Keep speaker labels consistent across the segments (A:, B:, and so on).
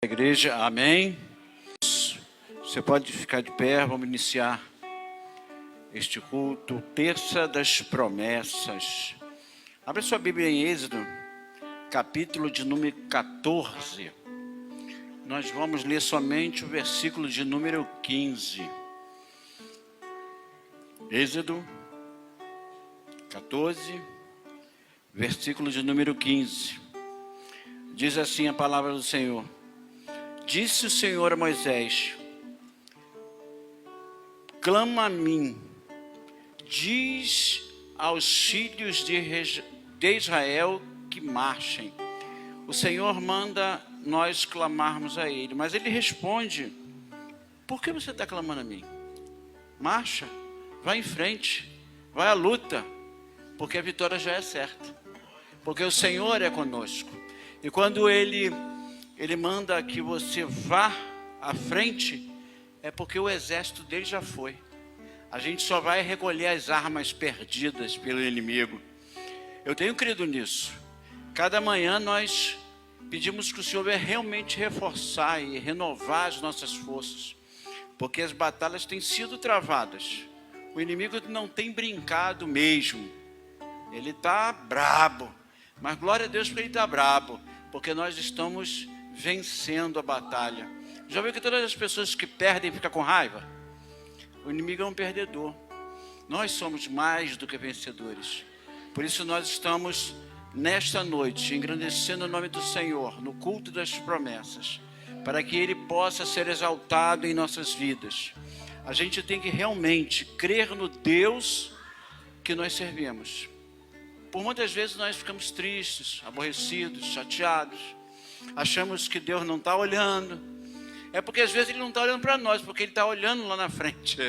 A: Igreja, amém. Você pode ficar de pé, vamos iniciar este culto, terça das promessas. Abra sua Bíblia em Êxodo, capítulo de número 14. Nós vamos ler somente o versículo de número 15. Êxodo 14, versículo de número 15. Diz assim a palavra do Senhor. Disse o Senhor a Moisés: clama a mim, diz aos filhos de Israel que marchem. O Senhor manda nós clamarmos a Ele, mas Ele responde: por que você está clamando a mim? Marcha, vai em frente, vai à luta, porque a vitória já é certa, porque o Senhor é conosco. E quando Ele manda que você vá à frente, é porque o exército dele já foi. A gente só vai recolher as armas perdidas pelo inimigo. Eu tenho crido nisso. Cada manhã nós pedimos que o Senhor venha realmente reforçar e renovar as nossas forças, porque as batalhas têm sido travadas. O inimigo não tem brincado mesmo. Ele está brabo, mas glória a Deus porque ele está brabo, porque nós estamos vencendo a batalha. Já viu que todas as pessoas que perdem ficam com raiva? O inimigo é um perdedor. Nós somos mais do que vencedores. Por isso nós estamos nesta noite engrandecendo o nome do Senhor no culto das promessas, para que Ele possa ser exaltado em nossas vidas. A gente tem que realmente crer no Deus que nós servimos. Por muitas vezes nós ficamos tristes, aborrecidos, chateados. Achamos que Deus não está olhando. É porque às vezes Ele não está olhando para nós, porque Ele está olhando lá na frente.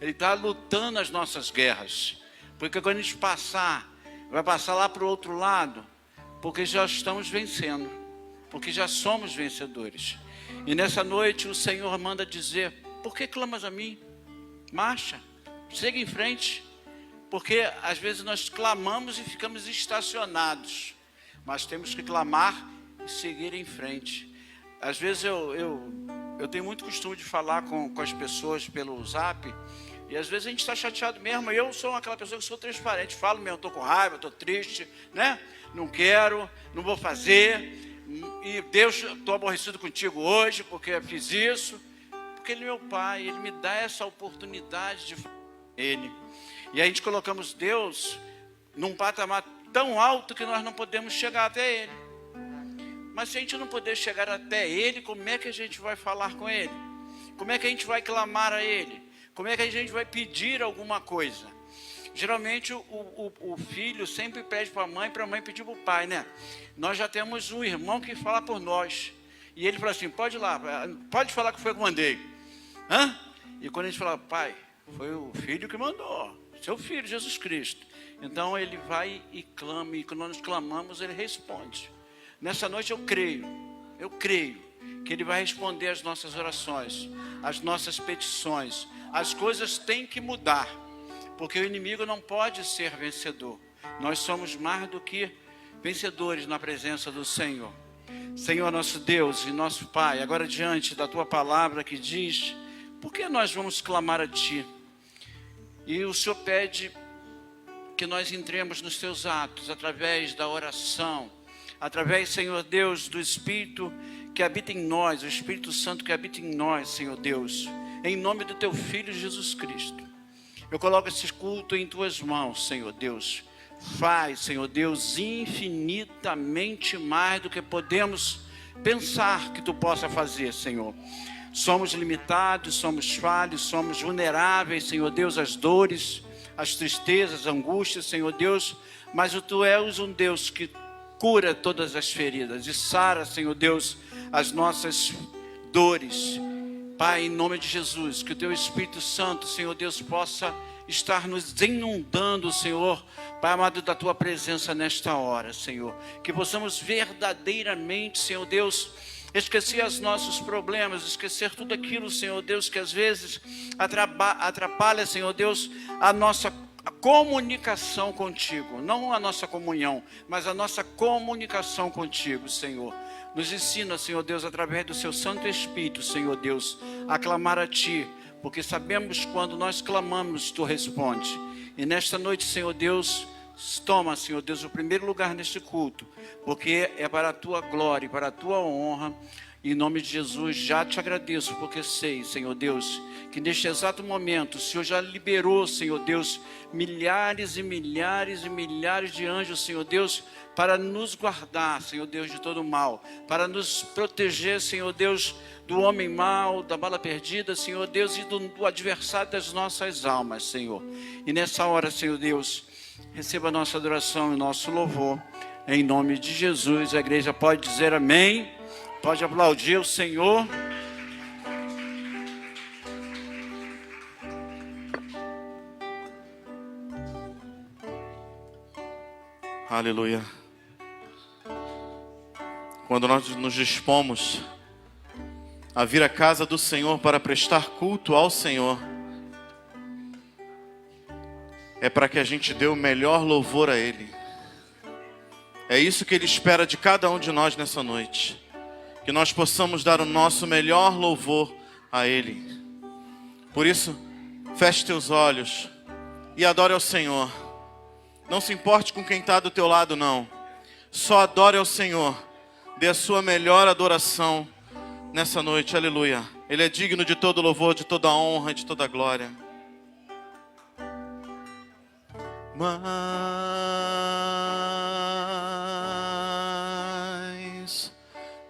A: Ele está lutando as nossas guerras. Porque quando a gente vai passar lá para o outro lado, porque já estamos vencendo, porque já somos vencedores. E nessa noite o Senhor manda dizer: por que clamas a mim? Marcha, siga em frente. Porque às vezes nós clamamos e ficamos estacionados, mas temos que clamar e seguir em frente. Às vezes eu tenho muito costume de falar com as pessoas pelo Zap, e às vezes a gente está chateado mesmo. Eu sou aquela pessoa que sou transparente, falo mesmo, estou com raiva, estou triste, né? Não quero, não vou fazer, e Deus, estou aborrecido contigo hoje porque eu fiz isso, porque Ele é meu Pai, Ele me dá essa oportunidade de falar com Ele. E a gente colocamos Deus num patamar tão alto que nós não podemos chegar até Ele. Mas se a gente não puder chegar até Ele, como é que a gente vai falar com Ele? Como é que a gente vai clamar a Ele? Como é que a gente vai pedir alguma coisa? Geralmente o filho sempre pede para a mãe pedir para o pai, né? Nós já temos um irmão que fala por nós. E ele fala assim: pode ir lá, pode falar que foi eu que mandei. Hã? E quando a gente fala: pai, foi o filho que mandou, seu filho, Jesus Cristo. Então ele vai e clama, e quando nós clamamos, Ele responde. Nessa noite eu creio que Ele vai responder às nossas orações, às nossas petições. As coisas têm que mudar, porque o inimigo não pode ser vencedor. Nós somos mais do que vencedores na presença do Senhor. Senhor, nosso Deus e nosso Pai, agora diante da Tua palavra que diz: por que nós vamos clamar a Ti? E o Senhor pede que nós entremos nos Teus atos, através da oração, através, Senhor Deus, do Espírito que habita em nós, o Espírito Santo que habita em nós, Senhor Deus, em nome do Teu Filho Jesus Cristo. Eu coloco esse culto em Tuas mãos, Senhor Deus. Faz, Senhor Deus, infinitamente mais do que podemos pensar que Tu possa fazer, Senhor. Somos limitados, somos falhos, somos vulneráveis, Senhor Deus, às dores, às tristezas, às angústias, Senhor Deus. Mas Tu és um Deus que cura todas as feridas e sara, Senhor Deus, as nossas dores. Pai, em nome de Jesus, que o Teu Espírito Santo, Senhor Deus, possa estar nos inundando, Senhor, Pai amado, da Tua presença nesta hora, Senhor. Que possamos verdadeiramente, Senhor Deus, esquecer os nossos problemas, esquecer tudo aquilo, Senhor Deus, que às vezes atrapalha, Senhor Deus, a nossa comunicação contigo. Não a nossa comunhão, mas a nossa comunicação contigo, Senhor. Nos ensina, Senhor Deus, através do Seu Santo Espírito, Senhor Deus, a clamar a Ti, porque sabemos quando nós clamamos, Tu responde. E nesta noite, Senhor Deus, toma, Senhor Deus, o primeiro lugar neste culto, porque é para a Tua glória e para a Tua honra. Em nome de Jesus, já te agradeço, porque sei, Senhor Deus, que neste exato momento o Senhor já liberou, Senhor Deus, milhares e milhares e milhares de anjos, Senhor Deus, para nos guardar, Senhor Deus, de todo mal, para nos proteger, Senhor Deus, do homem mau, da bala perdida, Senhor Deus, e do adversário das nossas almas, Senhor. E nessa hora, Senhor Deus, receba a nossa adoração e nosso louvor, em nome de Jesus. A igreja pode dizer amém. Pode aplaudir o Senhor.
B: Aleluia. Quando nós nos dispomos a vir à casa do Senhor para prestar culto ao Senhor, é para que a gente dê o melhor louvor a Ele. É isso que Ele espera de cada um de nós nessa noite. Que nós possamos dar o nosso melhor louvor a Ele. Por isso, feche teus olhos e adore ao Senhor. Não se importe com quem está do teu lado, não. Só adore ao Senhor. Dê a sua melhor adoração nessa noite, aleluia. Ele é digno de todo louvor, de toda honra e de toda glória. Mas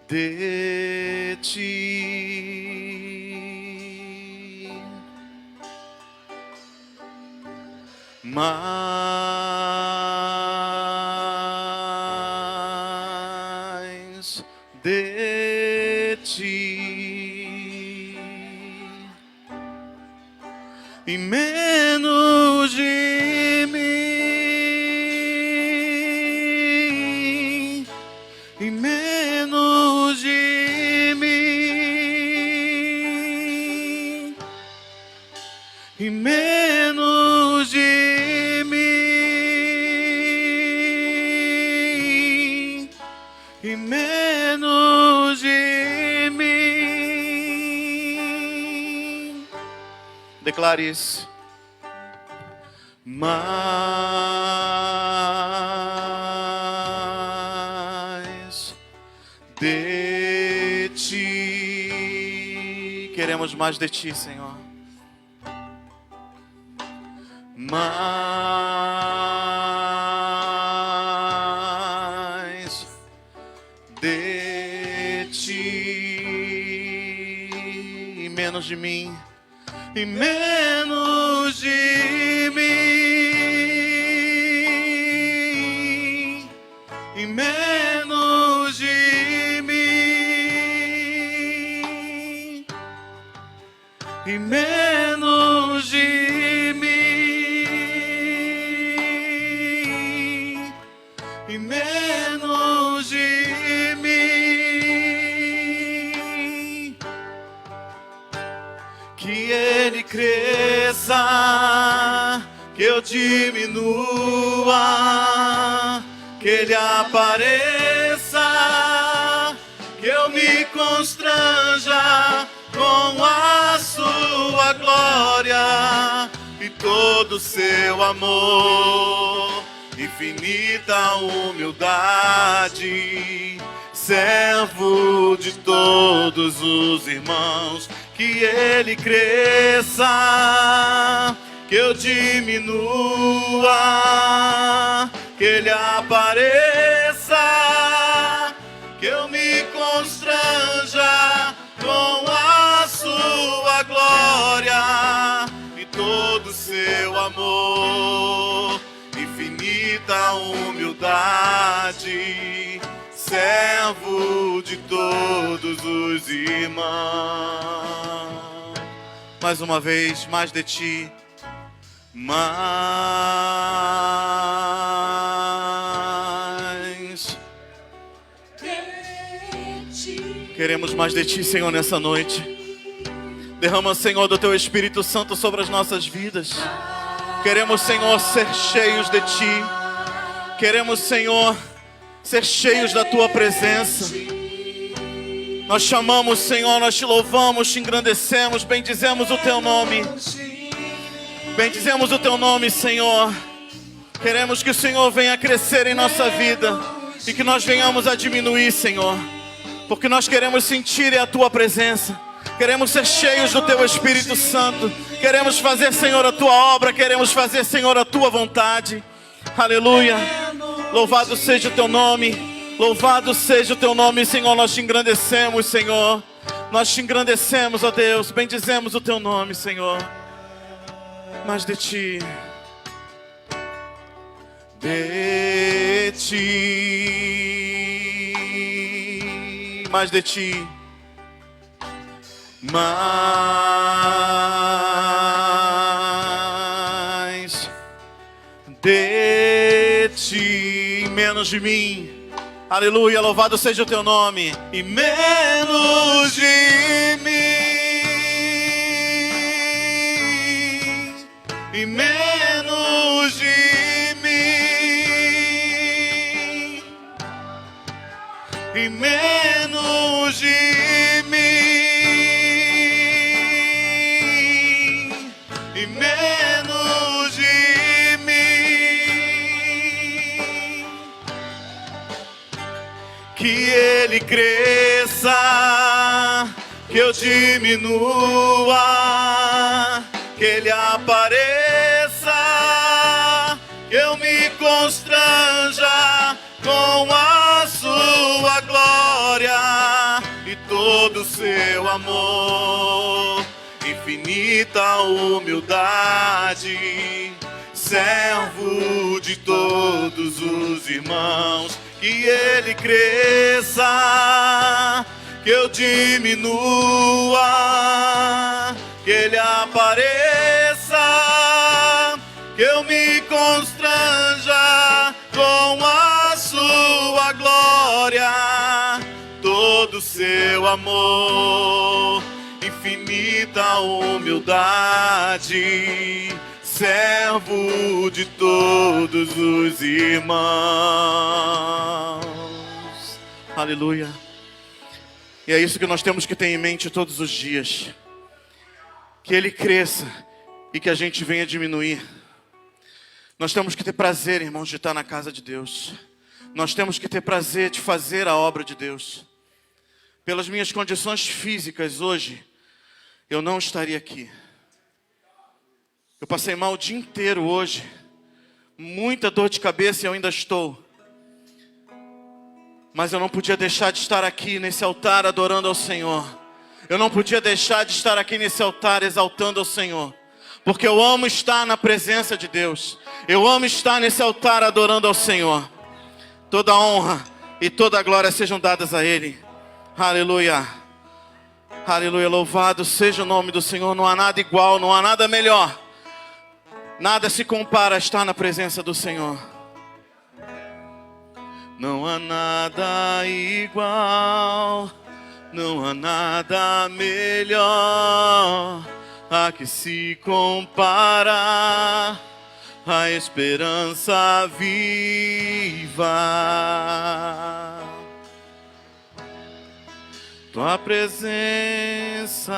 B: de ti, mais de ti e menos de mim, e menos de mim, e menos de mim, e menos de mim. Declare isso. Mais de ti. Queremos mais de ti, Senhor. Mais de ti e menos de mim, e menos de mim, e menos de mim, e menos de mim, e menos de mim. Que Ele cresça, que eu diminua, que Ele apareça, que eu me constranja com a sua glória e todo o seu amor, infinita humildade, servo de todos os irmãos. Que Ele cresça, que eu diminua, que Ele apareça, que eu me constranja com a sua glória e todo o seu amor, infinita humildade, servo de todos os irmãos. Mais uma vez, mais de ti, mais de ti. Queremos mais de ti, Senhor, nessa noite. Derrama, Senhor, do teu Espírito Santo sobre as nossas vidas. Queremos, Senhor, ser cheios de ti. Queremos, Senhor, ser cheios da tua presença. Nós te amamos, Senhor, nós te louvamos, te engrandecemos, bendizemos o teu nome. Bendizemos o teu nome, Senhor. Queremos que o Senhor venha crescer em nossa vida e que nós venhamos a diminuir, Senhor. Porque nós queremos sentir a tua presença. Queremos ser cheios do teu Espírito Santo. Queremos fazer, Senhor, a tua obra. Queremos fazer, Senhor, a tua vontade. Aleluia. Louvado seja o teu nome. Louvado seja o teu nome, Senhor. Nós te engrandecemos, Senhor. Nós te engrandecemos, ó Deus. Bendizemos o teu nome, Senhor. Mais de ti. De ti. Mais de ti. Mais de ti. Menos de mim. Aleluia, louvado seja o teu nome. E menos de mim. E menos de mim. E menos de mim. E menos de mim. Que ele cresça, que eu diminua, que ele apareça, que eu me constranja com a sua glória e todo o seu amor, infinita humildade, servo de todos os irmãos. Que ele cresça, que eu diminua, que ele apareça, que eu me constranja com a sua glória, todo o seu amor, infinita humildade, servo de todos os irmãos. Aleluia. E é isso que nós temos que ter em mente todos os dias. Que ele cresça e que a gente venha diminuir. Nós temos que ter prazer, irmãos, de estar na casa de Deus. Nós temos que ter prazer de fazer a obra de Deus. Pelas minhas condições físicas hoje, eu não estaria aqui. Eu passei mal o dia inteiro hoje. Muita dor de cabeça e eu ainda estou. Mas eu não podia deixar de estar aqui nesse altar adorando ao Senhor. Eu não podia deixar de estar aqui nesse altar exaltando ao Senhor. Porque eu amo estar na presença de Deus. Eu amo estar nesse altar adorando ao Senhor. Toda honra e toda glória sejam dadas a Ele. Aleluia. Aleluia. Louvado seja o nome do Senhor. Não há nada igual, não há nada melhor. Nada se compara a estar na presença do Senhor. Não há nada igual, não há nada melhor a que se compara a esperança viva. Tua presença.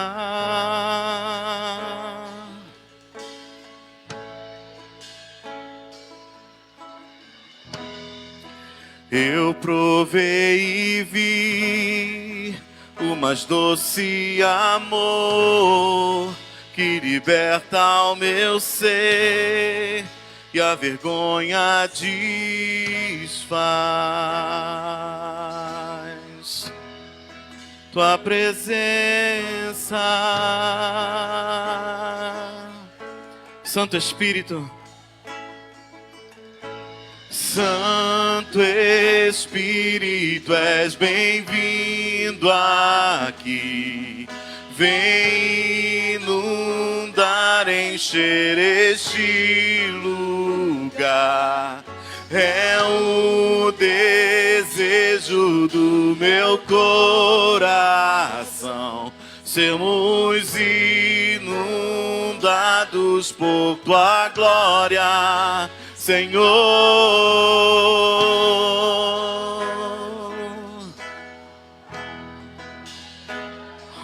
B: Eu provei e vi o mais doce amor que liberta o meu ser e a vergonha desfaz. Tua presença, Santo Espírito. Santo Espírito, és bem-vindo aqui. Vem inundar, encher este lugar. É o desejo do meu coração. Sermos inundados por tua glória, Senhor.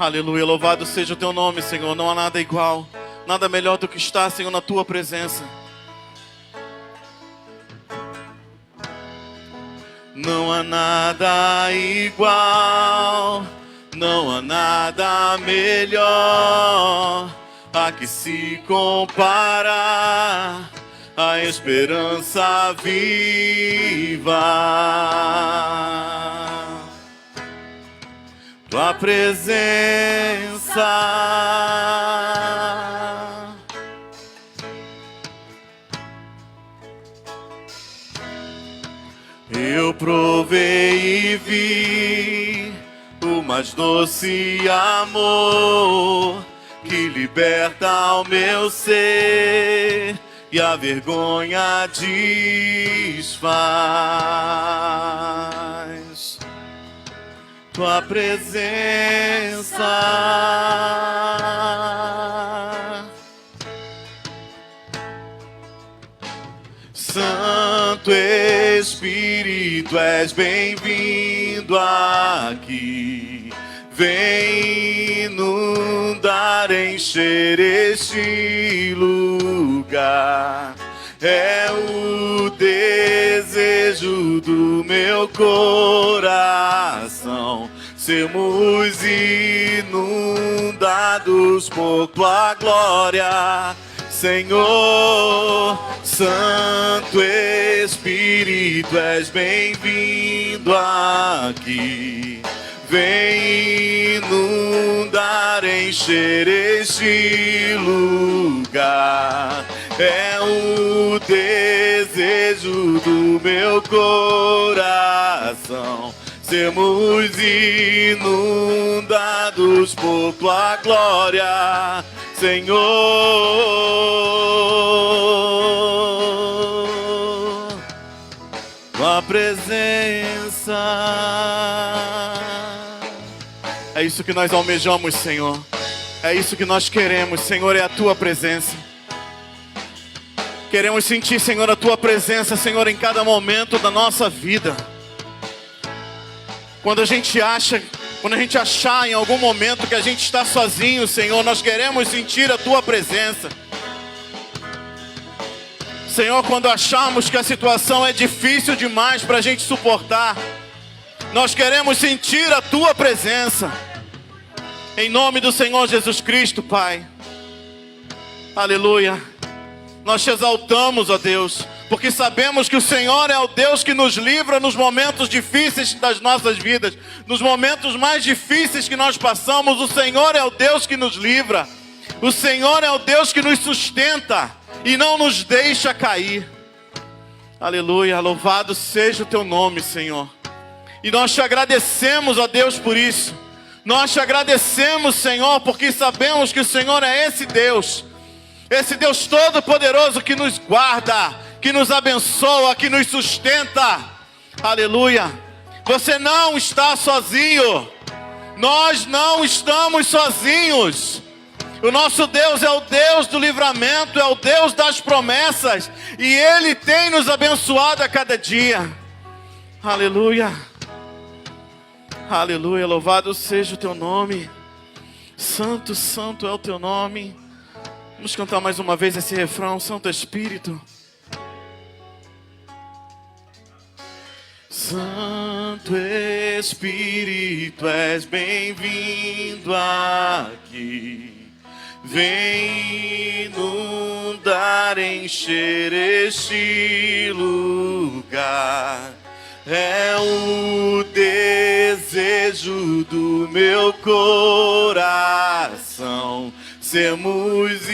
B: Aleluia, louvado seja o teu nome, Senhor. Não há nada igual, nada melhor do que estar, Senhor, na tua presença. Não há nada igual, não há nada melhor a que se comparar a esperança viva. Tua presença, eu provei e vi o mais doce amor que liberta o meu ser e a vergonha desfaz. Tua presença, Santo Espírito, és bem-vindo aqui. Vem inundar, encher este lugar. É o desejo do meu coração, sermos inundados por tua glória, Senhor. Santo Espírito, és bem-vindo aqui. Vem inundar, encher este lugar. É o desejo do meu coração, sermos inundados por tua glória, Senhor. Tua presença, é isso que nós almejamos, Senhor. É isso que nós queremos, Senhor, é a tua presença. Queremos sentir, Senhor, a tua presença, Senhor, em cada momento da nossa vida. Quando a gente achar em algum momento que a gente está sozinho, Senhor, nós queremos sentir a tua presença. Senhor, quando acharmos que a situação é difícil demais para a gente suportar, nós queremos sentir a tua presença. Em nome do Senhor Jesus Cristo, Pai. Aleluia. Nós te exaltamos, ó Deus, porque sabemos que o Senhor é o Deus que nos livra nos momentos difíceis das nossas vidas. Nos momentos mais difíceis que nós passamos, o Senhor é o Deus que nos livra. O Senhor é o Deus que nos sustenta e não nos deixa cair. Aleluia, louvado seja o teu nome, Senhor. E nós te agradecemos, ó Deus, por isso. Nós te agradecemos, Senhor, porque sabemos que o Senhor é esse Deus todo-poderoso que nos guarda, que nos abençoa, que nos sustenta. Aleluia. Você não está sozinho. Nós não estamos sozinhos. O nosso Deus é o Deus do livramento, é o Deus das promessas, e Ele tem nos abençoado a cada dia. Aleluia. Aleluia, louvado seja o teu nome. Santo, santo é o teu nome. Vamos cantar mais uma vez esse refrão, Santo Espírito. Santo Espírito, és bem-vindo aqui. Vem inundar, encher este lugar. É o desejo do meu coração, sermos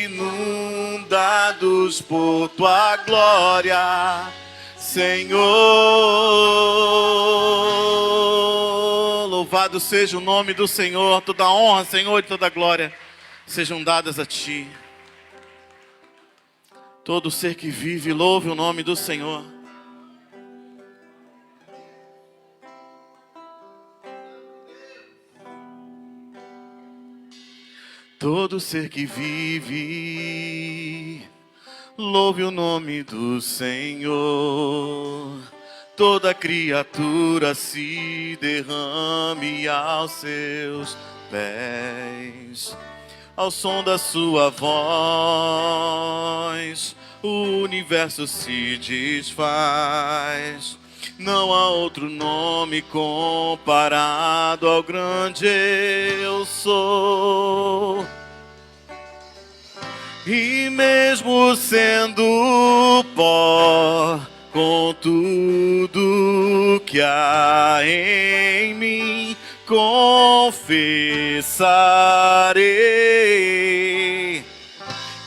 B: inundados por tua glória, Senhor. Louvado seja o nome do Senhor. Toda honra, Senhor, e toda glória sejam dadas a ti. Todo ser que vive, louve o nome do Senhor. Todo ser que vive, louve o nome do Senhor. Toda criatura se derrame aos seus pés. Ao som da sua voz, o universo se desfaz. Não há outro nome comparado ao grande eu sou. E mesmo sendo pó, com tudo que há em mim, confessarei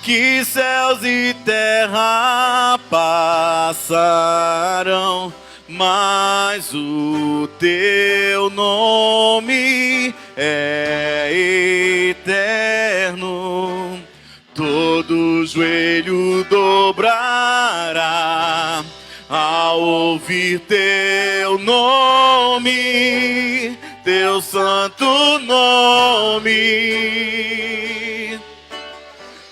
B: que céus e terra passarão, mas o teu nome é eterno. Todo joelho dobrará ao ouvir teu nome, teu santo nome.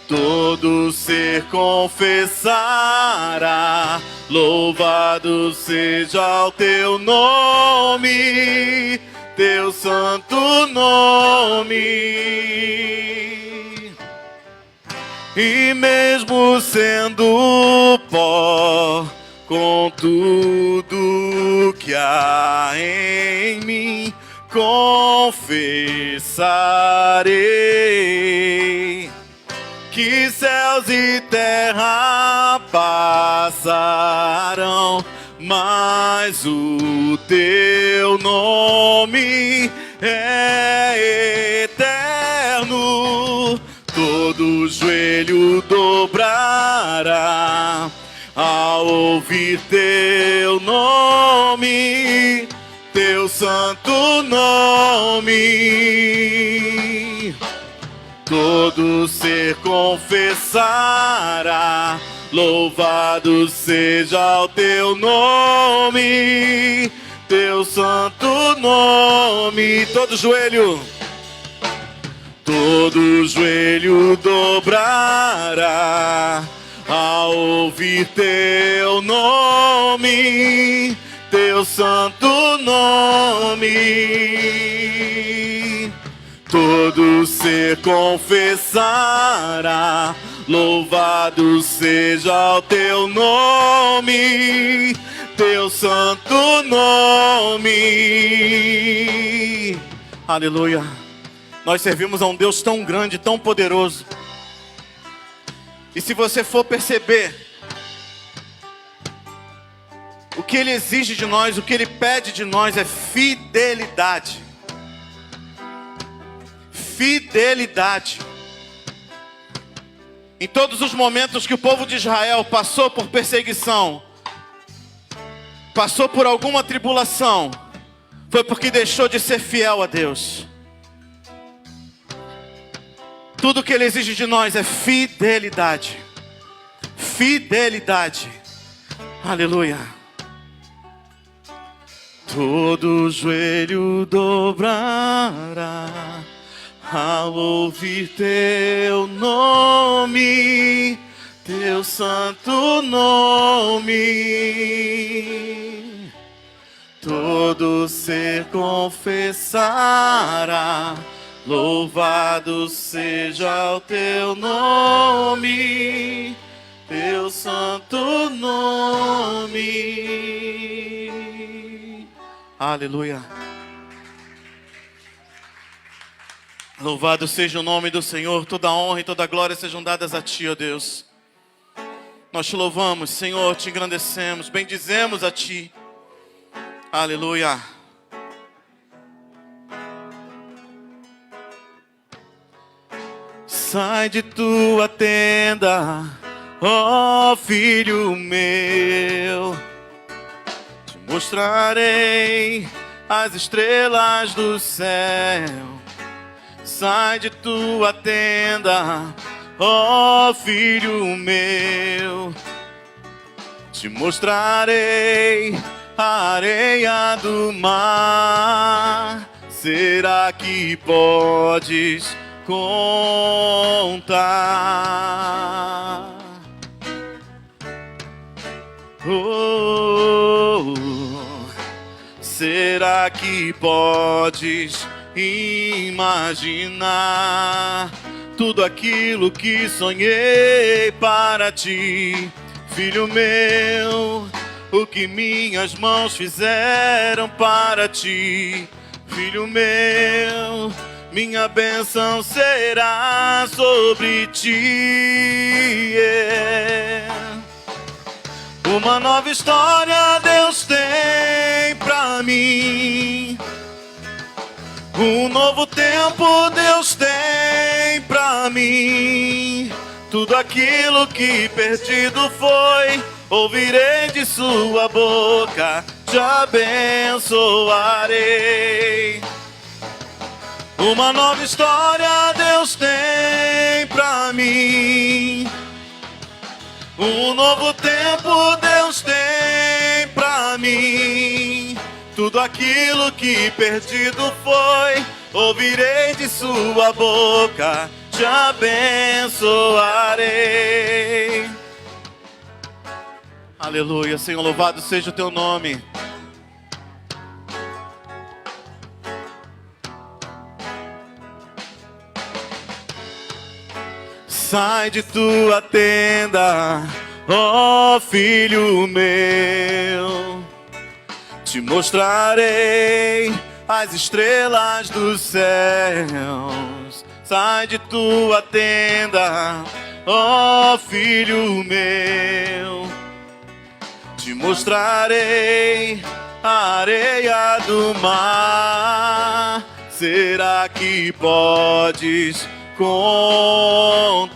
B: Todo ser confessará, louvado seja o teu nome, teu santo nome. E mesmo sendo pó, com tudo que há em mim, confessarei que céus e terra passarão, mas o teu nome é eterno. Todo joelho dobrará ao ouvir teu nome, teu santo nome. Todo ser confessará, louvado seja o teu nome, teu santo nome. Todo joelho dobrará ao ouvir teu nome, teu santo nome. Todo ser confessará, louvado seja o teu nome, teu santo nome. Aleluia. Nós servimos a um Deus tão grande, tão poderoso. E se você for perceber o que Ele exige de nós, o que Ele pede de nós é fidelidade. Fidelidade. Em todos os momentos que o povo de Israel passou por perseguição, passou por alguma tribulação, foi porque deixou de ser fiel a Deus. Tudo que Ele exige de nós é fidelidade. Fidelidade. Aleluia. Todo joelho dobrará ao ouvir teu nome, teu santo nome. Todo ser confessará, louvado seja o teu nome, teu santo nome. Aleluia. Louvado seja o nome do Senhor, toda honra e toda glória sejam dadas a Ti, ó Deus. Nós Te louvamos, Senhor, Te engrandecemos, bendizemos a Ti. Aleluia. Sai de tua tenda, ó filho meu, te mostrarei as estrelas do céu. Sai de tua tenda, ó filho meu, te mostrarei a areia do mar. Será que podes contar? Será que podes imaginar tudo aquilo que sonhei para ti, filho meu? O que minhas mãos fizeram para ti, filho meu? Minha bênção será sobre ti. Uma nova história Deus tem pra mim. Um novo tempo Deus tem pra mim. Tudo aquilo que perdido foi, ouvirei de sua boca, te abençoarei. Uma nova história Deus tem pra mim. Um novo tempo Deus tem pra mim. Tudo aquilo que perdido foi, ouvirei de sua boca, te abençoarei. Aleluia, Senhor, louvado seja o teu nome. Sai de tua tenda, ó filho meu, te mostrarei as estrelas dos céus. Sai de tua tenda, ó filho meu, te mostrarei a areia do mar. Será que podes contar?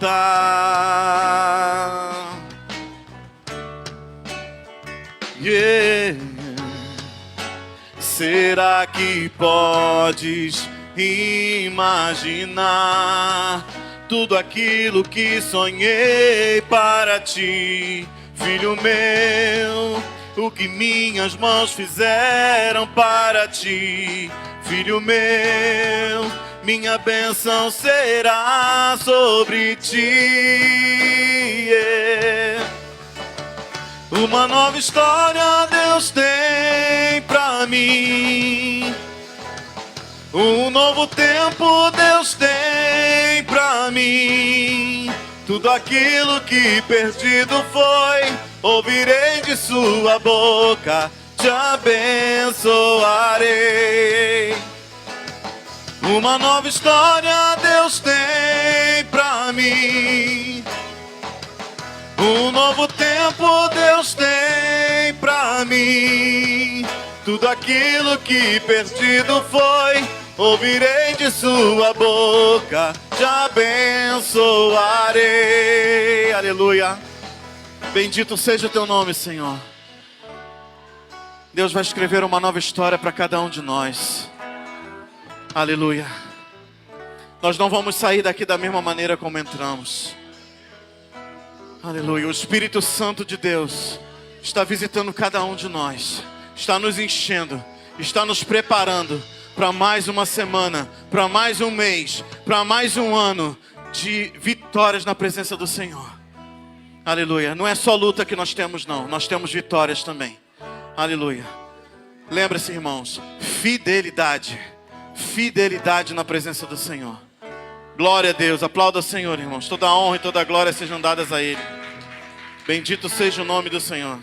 B: Será que podes imaginar tudo aquilo que sonhei para ti, filho meu? O que minhas mãos fizeram para ti, filho meu? Minha bênção será sobre ti. Uma nova história Deus tem pra mim. Um novo tempo Deus tem pra mim. Tudo aquilo que perdido foi, ouvirei de sua boca, te abençoarei. Uma nova história Deus tem pra mim. Um novo tempo Deus tem pra mim. Tudo aquilo que perdido foi, ouvirei de sua boca, te abençoarei. Aleluia. Bendito seja o teu nome, Senhor. Deus vai escrever uma nova história para cada um de nós. Aleluia. Nós não vamos sair daqui da mesma maneira como entramos. Aleluia. O Espírito Santo de Deus está visitando cada um de nós, está nos enchendo, está nos preparando para mais uma semana, para mais um mês, para mais um ano de vitórias na presença do Senhor. Aleluia. Não é só luta que nós temos, não. Nós temos vitórias também. Aleluia. Lembre-se, irmãos, fidelidade. Fidelidade na presença do Senhor. Glória a Deus. Aplauda o Senhor, irmãos. Toda a honra e toda a glória sejam dadas a Ele. Bendito seja o nome do Senhor.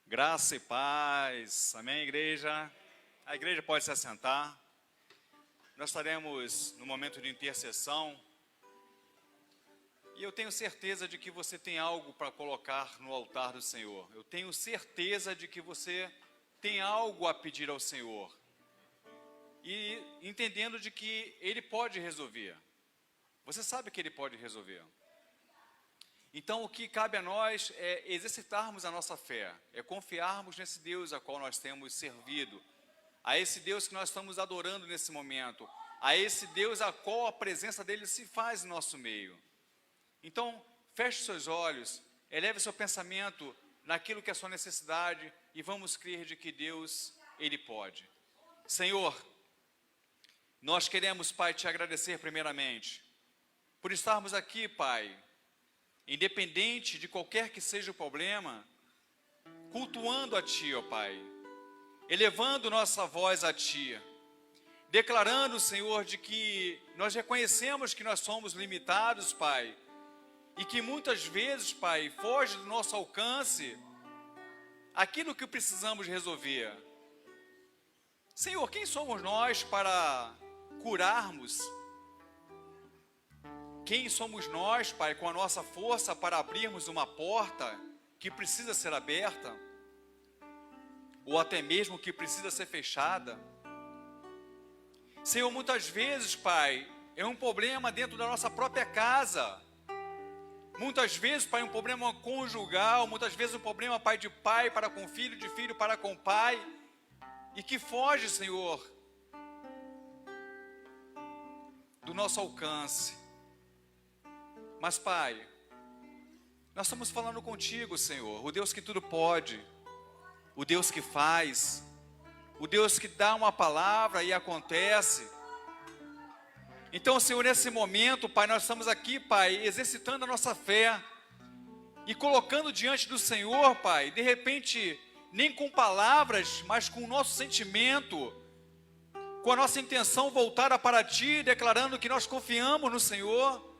C: Graça e paz. Amém, igreja? A igreja pode se assentar. Nós estaremos no momento de intercessão. E eu tenho certeza de que você tem algo para colocar no altar do Senhor. Eu tenho certeza de que você tem algo a pedir ao Senhor. E entendendo de que Ele pode resolver. Você sabe que Ele pode resolver. Então o que cabe a nós é exercitarmos a nossa fé. É confiarmos nesse Deus a qual nós temos servido. A esse Deus que nós estamos adorando nesse momento. A esse Deus a qual a presença dEle se faz no nosso meio. Então, feche seus olhos, eleve seu pensamento naquilo que é a sua necessidade e vamos crer de que Deus, Ele pode. Senhor, nós queremos, Pai, te agradecer primeiramente por estarmos aqui, Pai, independente de qualquer que seja o problema, cultuando a Ti, ó Pai, elevando nossa voz a Ti, declarando, Senhor, de que nós reconhecemos que nós somos limitados, Pai, e que muitas vezes, Pai, foge do nosso alcance aquilo que precisamos resolver. Senhor, quem somos nós para curarmos? Quem somos nós, Pai, com a nossa força para abrirmos uma porta que precisa ser aberta? Ou até mesmo que precisa ser fechada? Senhor, muitas vezes, Pai, é um problema dentro da nossa própria casa. Muitas vezes, Pai, um problema conjugal, muitas vezes um problema, Pai, de pai para com filho, de filho para com pai, e que foge, Senhor, do nosso alcance. Mas, Pai, nós estamos falando contigo, Senhor, o Deus que tudo pode, o Deus que faz, o Deus que dá uma palavra e acontece. Então, Senhor, nesse momento, Pai, nós estamos aqui, Pai, exercitando a nossa fé e colocando diante do Senhor, Pai, de repente, nem com palavras, mas com o nosso sentimento, com a nossa intenção voltada para Ti, declarando que nós confiamos no Senhor,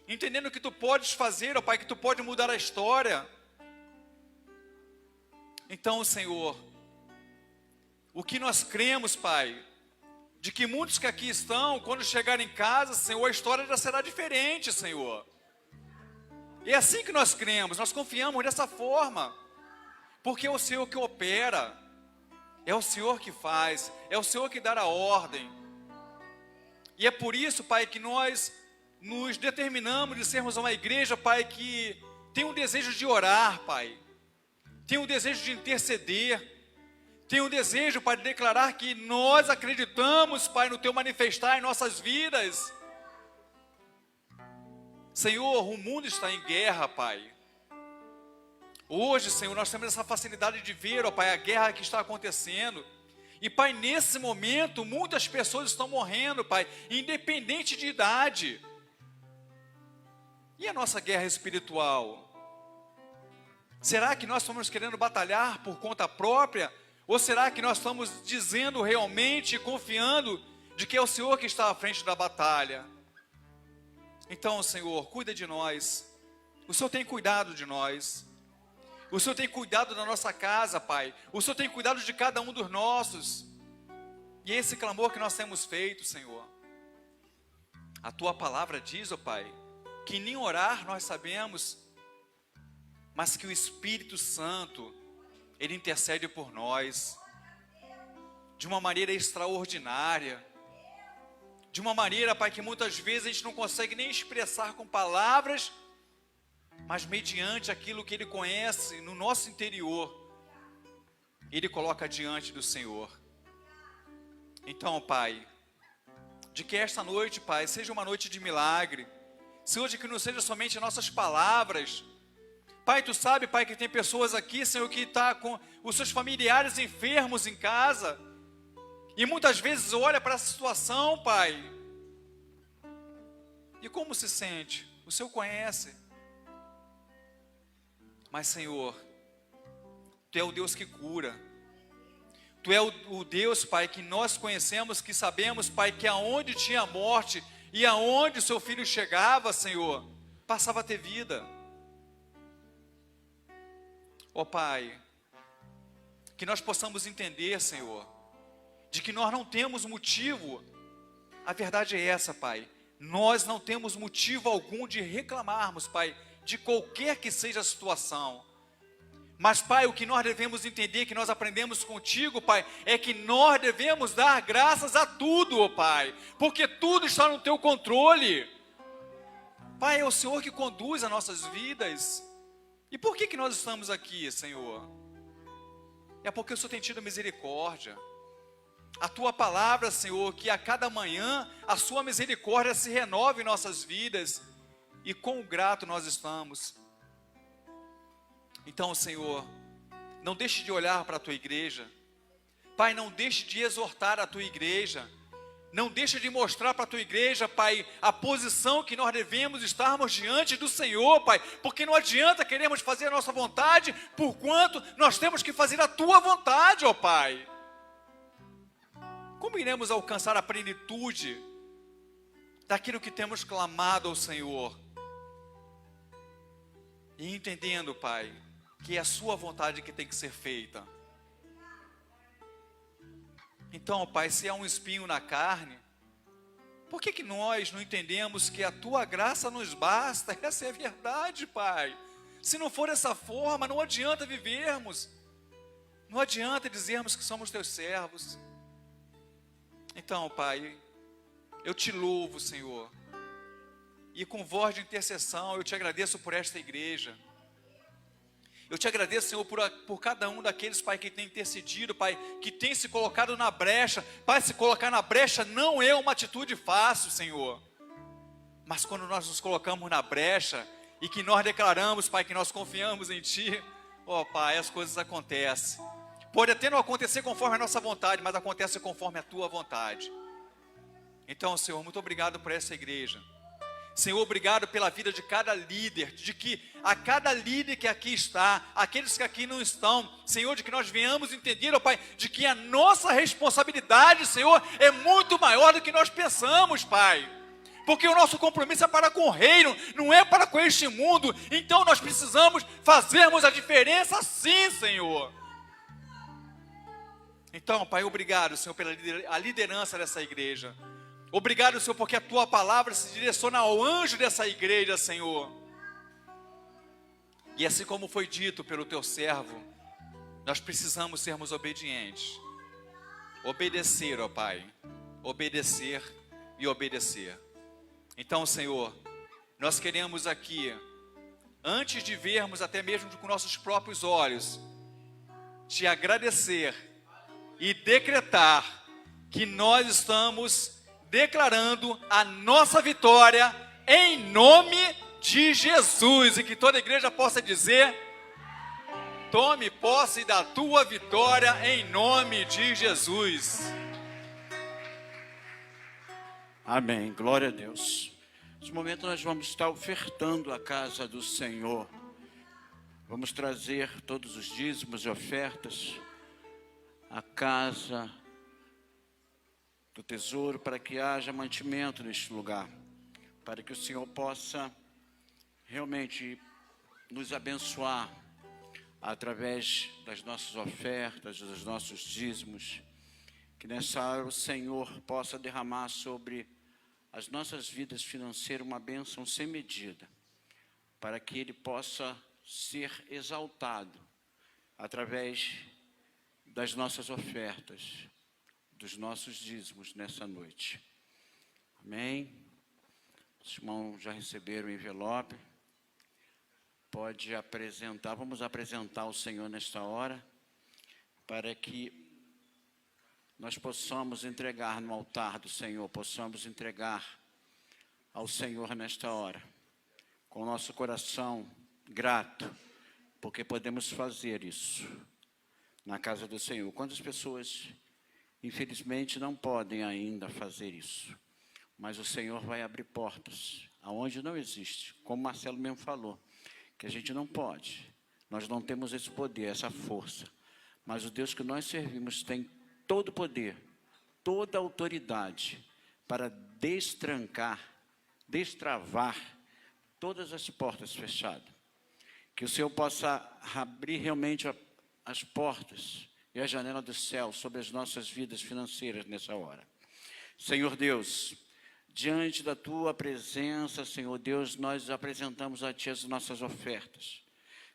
C: entendendo que Tu podes fazer, ó Pai, que Tu pode mudar a história. Então, Senhor, o que nós cremos, Pai, de que muitos que aqui estão, quando chegarem em casa, Senhor, a história já será diferente, Senhor. É assim que nós cremos, nós confiamos dessa forma, porque é o Senhor que opera, é o Senhor que faz, é o Senhor que dá a ordem. E é por isso, Pai, que nós nos determinamos de sermos uma igreja, Pai, que tem um desejo de orar, Pai, tem um desejo de interceder, tem um desejo, Pai, de declarar que nós acreditamos, Pai, no Teu manifestar em nossas vidas. Senhor, o mundo está em guerra, Pai. Hoje, Senhor, nós temos essa facilidade de ver, ó Pai, a guerra que está acontecendo. E, Pai, nesse momento, muitas pessoas estão morrendo, Pai, independente de idade. E a nossa guerra espiritual? Será que nós estamos querendo batalhar por conta própria? Ou será que nós estamos dizendo realmente, confiando, de que é o Senhor que está à frente da batalha? Então, Senhor, cuida de nós. O Senhor tem cuidado de nós. O Senhor tem cuidado da nossa casa, Pai. O Senhor tem cuidado de cada um dos nossos. E é esse clamor que nós temos feito, Senhor. A Tua palavra diz, ó Pai, que nem orar nós sabemos, mas que o Espírito Santo, Ele intercede por nós, de uma maneira extraordinária, de uma maneira, Pai, que muitas vezes a gente não consegue nem expressar com palavras, mas mediante aquilo que Ele conhece no nosso interior, Ele coloca diante do Senhor. Então, Pai, de que esta noite, Pai, seja uma noite de milagre, Senhor, de que não seja somente nossas palavras. Pai, Tu sabe, Pai, que tem pessoas aqui, Senhor, que está com os seus familiares enfermos em casa, e muitas vezes olha para essa situação, Pai, e como se sente? O Senhor conhece. Mas, Senhor, Tu é o Deus que cura. Tu é o Deus, Pai, que nós conhecemos, que sabemos, Pai, que aonde tinha morte e aonde o Seu Filho chegava, Senhor, passava a ter vida. Ó Pai, que nós possamos entender, Senhor, de que nós não temos motivo. A verdade é essa, Pai. Nós não temos motivo algum de reclamarmos, Pai, de qualquer que seja a situação. Mas, Pai, o que nós devemos entender, que nós aprendemos contigo, Pai, é que nós devemos dar graças a tudo, ó Pai, porque tudo está no Teu controle. Pai, é o Senhor que conduz as nossas vidas. E por que nós estamos aqui, Senhor? É porque o Senhor tem tido misericórdia. A Tua palavra, Senhor, que a cada manhã a Sua misericórdia se renove em nossas vidas. E quão grato nós estamos. Então, Senhor, não deixe de olhar para a Tua igreja. Pai, não deixe de exortar a Tua igreja. Não deixa de mostrar para a tua igreja, Pai, a posição que nós devemos estarmos diante do Senhor, Pai. Porque não adianta queremos fazer a nossa vontade, porquanto nós temos que fazer a tua vontade, ó Pai. Como iremos alcançar a plenitude daquilo que temos clamado ao Senhor? E entendendo, Pai, que é a sua vontade que tem que ser feita. Então, Pai, se há um espinho na carne, por que nós não entendemos que a tua graça nos basta? Essa é a verdade, Pai. Se não for dessa forma, não adianta vivermos. Não adianta dizermos que somos teus servos. Então, Pai, eu te louvo, Senhor. E com voz de intercessão, eu te agradeço por esta igreja. Eu te agradeço, Senhor, por cada um daqueles, Pai, que tem intercedido, Pai, que tem se colocado na brecha. Pai, se colocar na brecha não é uma atitude fácil, Senhor. Mas quando nós nos colocamos na brecha e que nós declaramos, Pai, que nós confiamos em Ti, ó Pai, as coisas acontecem. Pode até não acontecer conforme a nossa vontade, mas acontece conforme a Tua vontade. Então, Senhor, muito obrigado por essa igreja. Senhor, obrigado pela vida de cada líder, de que a cada líder que aqui está, aqueles que aqui não estão, Senhor, de que nós venhamos entender, ó Pai, de que a nossa responsabilidade, Senhor, é muito maior do que nós pensamos, Pai. Porque o nosso compromisso é para com o reino, não é para com este mundo. Então nós precisamos fazermos a diferença sim, Senhor. Então, Pai, obrigado, Senhor, pela liderança dessa igreja. Obrigado, Senhor, porque a Tua palavra se direciona ao anjo dessa igreja, Senhor. E assim como foi dito pelo Teu servo, nós precisamos sermos obedientes. Obedecer, ó Pai. Obedecer e obedecer. Então, Senhor, nós queremos aqui, antes de vermos até mesmo com nossos próprios olhos, Te agradecer e decretar que nós estamos declarando a nossa vitória em nome de Jesus. E que toda a igreja possa dizer: tome posse da tua vitória em nome de Jesus.
A: Amém, glória a Deus. Nesse momento nós vamos estar ofertando a casa do Senhor. Vamos trazer todos os dízimos e ofertas à casa do tesouro, para que haja mantimento neste lugar, para que o Senhor possa realmente nos abençoar através das nossas ofertas, dos nossos dízimos, que nessa hora o Senhor possa derramar sobre as nossas vidas financeiras uma bênção sem medida, para que Ele possa ser exaltado através das nossas ofertas, dos nossos dízimos nessa noite. Amém? Os irmãos já receberam o envelope. Pode apresentar, vamos apresentar ao Senhor nesta hora, para que nós possamos entregar no altar do Senhor, possamos entregar ao Senhor nesta hora, com o nosso coração grato, porque podemos fazer isso na casa do Senhor. Quantas pessoas, infelizmente, não podem ainda fazer isso, mas o Senhor vai abrir portas aonde não existe, como Marcelo mesmo falou, que a gente não pode, nós não temos esse poder, essa força, mas o Deus que nós servimos tem todo o poder, toda a autoridade para destrancar, destravar todas as portas fechadas. Que o Senhor possa abrir realmente as portas e a janela do céu sobre as nossas vidas financeiras nessa hora. Senhor Deus, diante da Tua presença, Senhor Deus, nós apresentamos a Ti as nossas ofertas.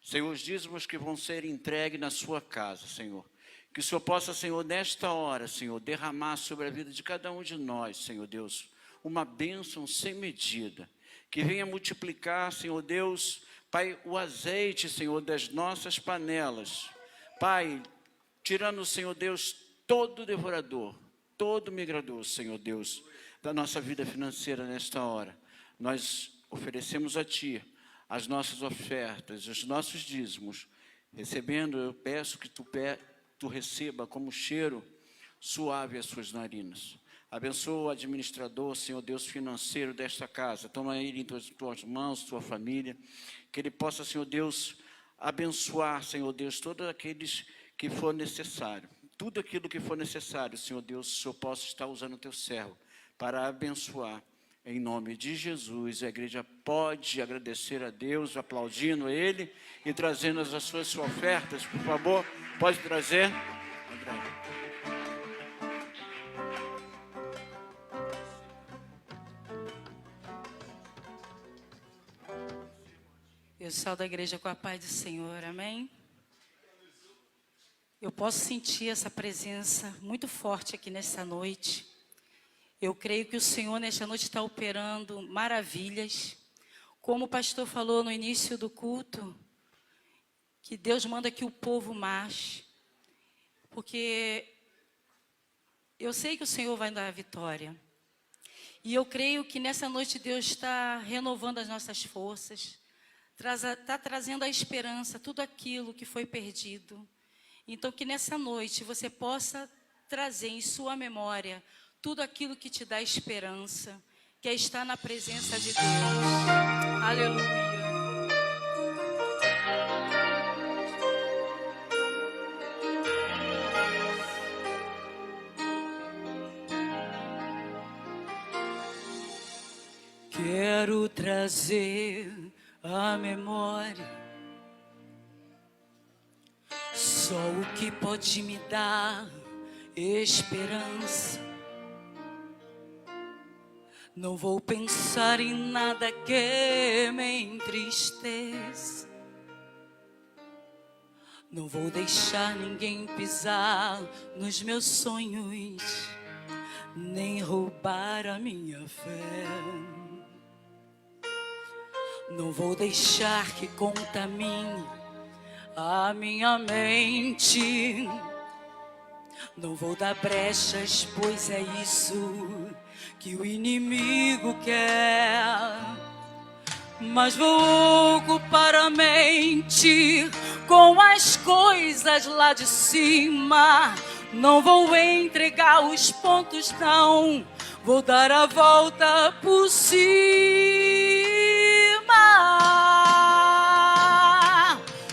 A: Senhor, os dízimos que vão ser entregues na Sua casa, Senhor. Que o Senhor possa, Senhor, nesta hora, Senhor, derramar sobre a vida de cada um de nós, Senhor Deus, uma bênção sem medida. Que venha multiplicar, Senhor Deus, Pai, o azeite, Senhor, das nossas panelas. Pai, tirando, Senhor Deus, todo devorador, todo migrador, Senhor Deus, da nossa vida financeira nesta hora. Nós oferecemos a Ti as nossas ofertas, os nossos dízimos. Recebendo, eu peço que Tu receba como cheiro suave as suas narinas. Abençoa o administrador, Senhor Deus, financeiro desta casa. Toma ele em tuas mãos, tua família. Que ele possa, Senhor Deus, abençoar, Senhor Deus, todos aqueles que for necessário. Tudo aquilo que for necessário, Senhor Deus, o Senhor possa estar usando o teu servo para abençoar. Em nome de Jesus, a igreja pode agradecer a Deus, aplaudindo Ele e trazendo as suas ofertas. Por favor, pode trazer. André.
D: Eu saio da igreja com a paz do Senhor, amém? Eu posso sentir essa presença muito forte aqui nessa noite. Eu creio que o Senhor nesta noite está operando maravilhas. Como o pastor falou no início do culto, que Deus manda que o povo marche. Porque eu sei que o Senhor vai dar a vitória. E eu creio que nessa noite Deus está renovando as nossas forças. Está trazendo a esperança, tudo aquilo que foi perdido. Então, que nessa noite você possa trazer em sua memória tudo aquilo que te dá esperança, que é estar na presença de Deus. Aleluia. Quero trazer a memória só o que pode me dar esperança. Não vou pensar em nada que me entristeça. Não vou deixar ninguém pisar nos meus sonhos, nem roubar a minha fé. Não vou deixar que contamine a minha mente. Não vou dar brechas, pois é isso que o inimigo quer. Mas vou ocupar a mente com as coisas lá de cima. Não vou entregar os pontos, não. Vou dar a volta por cima.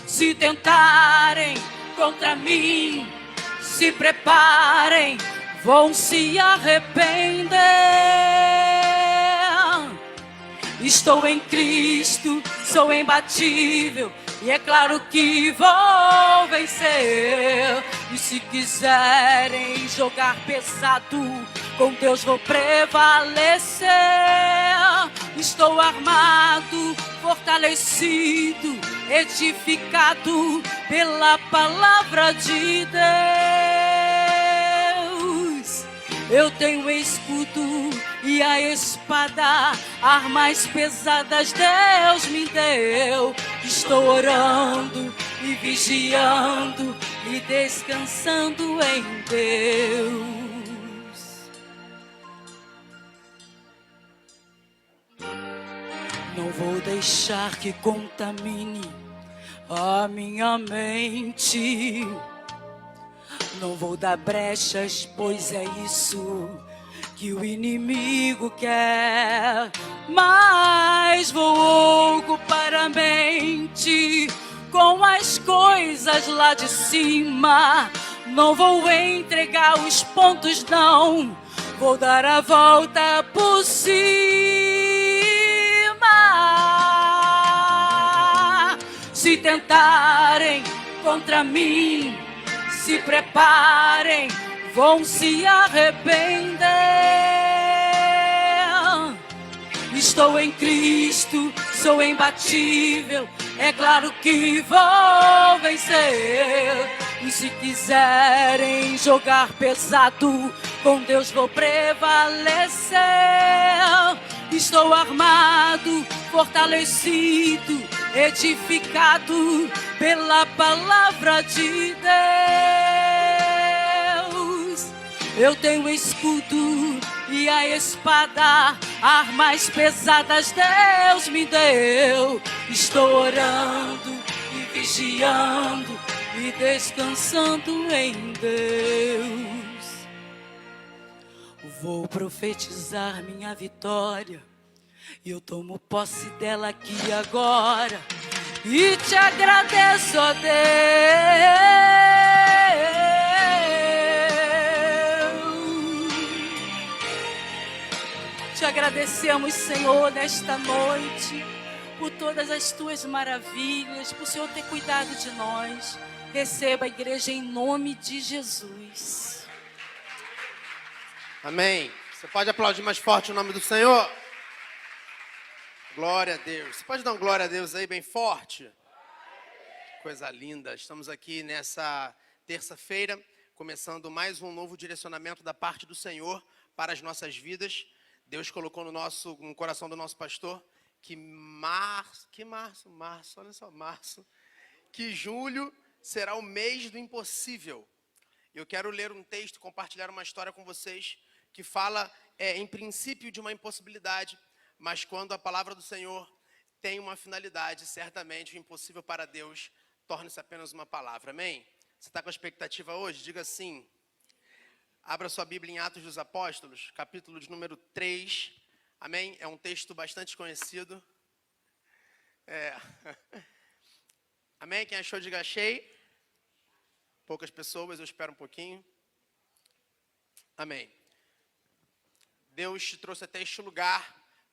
D: Se tentarem contra mim, se preparem, vão se arrepender. Estou em Cristo, sou imbatível, e é claro que vou vencer. E se quiserem jogar pesado, com Deus vou prevalecer. Estou armado, fortalecido, edificado pela palavra de Deus. Eu tenho escudo e a espada, armas pesadas Deus me deu. Estou orando e vigiando e descansando em Deus. Não vou deixar que contamine a minha mente. Não vou dar brechas, pois é isso que o inimigo quer. Mas vou ocupar a mente com as coisas lá de cima. Não vou entregar os pontos, não. Vou dar a volta por cima. Se tentarem contra mim, se preparem, vão se arrepender. Estou em Cristo, sou imbatível, é claro que vou vencer. E se quiserem jogar pesado, com Deus vou prevalecer. Estou armado, fortalecido, edificado pela palavra de Deus. Eu tenho escudo e a espada, armas pesadas Deus me deu. Estou orando e vigiando e descansando em Deus. Vou profetizar minha vitória, e eu tomo posse dela aqui agora, e te agradeço, ó Deus. Te agradecemos, Senhor, nesta noite, por todas as tuas maravilhas, por o Senhor ter cuidado de nós. Receba a igreja em nome de Jesus.
E: Amém. Você pode aplaudir mais forte o nome do Senhor? Glória a Deus. Você pode dar um glória a Deus aí bem forte? Coisa linda. Estamos aqui nessa terça-feira, começando mais um novo direcionamento da parte do Senhor para as nossas vidas. Deus colocou no coração do nosso pastor que julho será o mês do impossível. Eu quero ler um texto, compartilhar uma história com vocês que fala, em princípio, de uma impossibilidade, mas quando a palavra do Senhor tem uma finalidade, certamente o impossível para Deus torna-se apenas uma palavra. Amém? Você está com a expectativa hoje? Diga sim. Abra sua Bíblia em Atos dos Apóstolos, capítulo de número 3. Amém? É um texto bastante conhecido. Amém? Quem achou, diga achei. Poucas pessoas, eu espero um pouquinho. Amém. Deus te trouxe até este lugar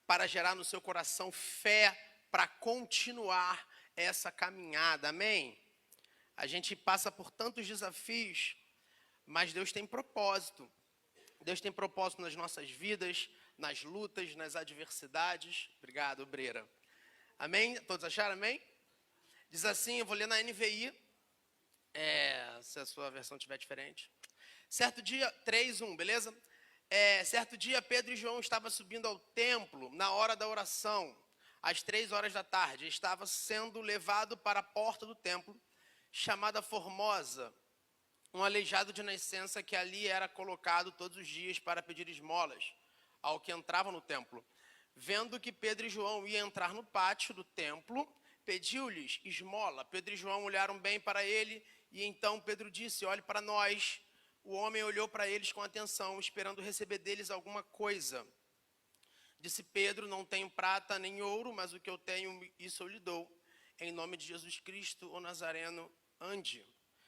E: para gerar no seu coração fé para continuar essa caminhada. Amém? A gente passa por tantos desafios, mas Deus tem propósito. Deus tem propósito nas nossas vidas, nas lutas, nas adversidades. Obrigado, obreira. Amém? Todos acharam? Amém? Diz assim, eu vou ler na NVI, se a sua versão estiver diferente. Certo dia, 3:1, beleza? Certo dia, Pedro e João estavam subindo ao templo na hora da oração, às 3 horas da tarde. Estava sendo levado para a porta do templo, chamada Formosa, um aleijado de nascença que ali era colocado todos os dias para pedir esmolas ao que entrava no templo. Vendo que Pedro e João iam entrar no pátio do templo, pediu-lhes esmola. Pedro e João olharam bem para ele e então Pedro disse, olhe para nós. O homem olhou para eles com atenção, esperando receber deles alguma coisa. Disse Pedro, não tenho prata nem ouro, mas o que eu tenho, isso eu lhe dou. Em nome de Jesus Cristo, o Nazareno, ande.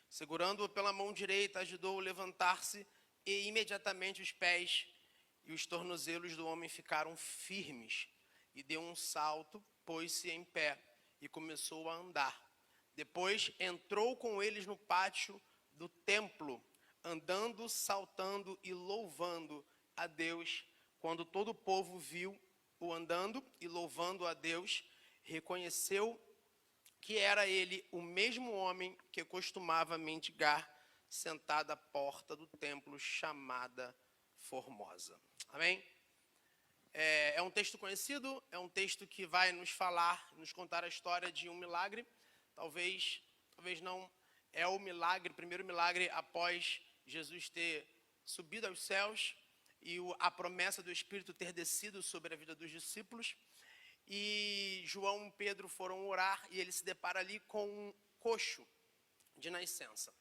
E: Segurando-o pela mão direita, ajudou-o a levantar-se e imediatamente os pés e os tornozelos do homem ficaram firmes. E deu um salto, pôs-se em pé e começou a andar. Depois entrou com eles no pátio do templo, andando, saltando e louvando a Deus. Quando todo o povo viu-o andando e louvando a Deus, reconheceu que era ele o mesmo homem que costumava mendigar, sentado à porta do templo chamada Formosa. Amém? É um texto conhecido, é um texto que vai nos contar a história de um milagre. Talvez não, é o primeiro milagre após Jesus ter subido aos céus e a promessa do Espírito ter descido sobre a vida dos discípulos. E João e Pedro foram orar e ele se depara ali com um coxo de nascença.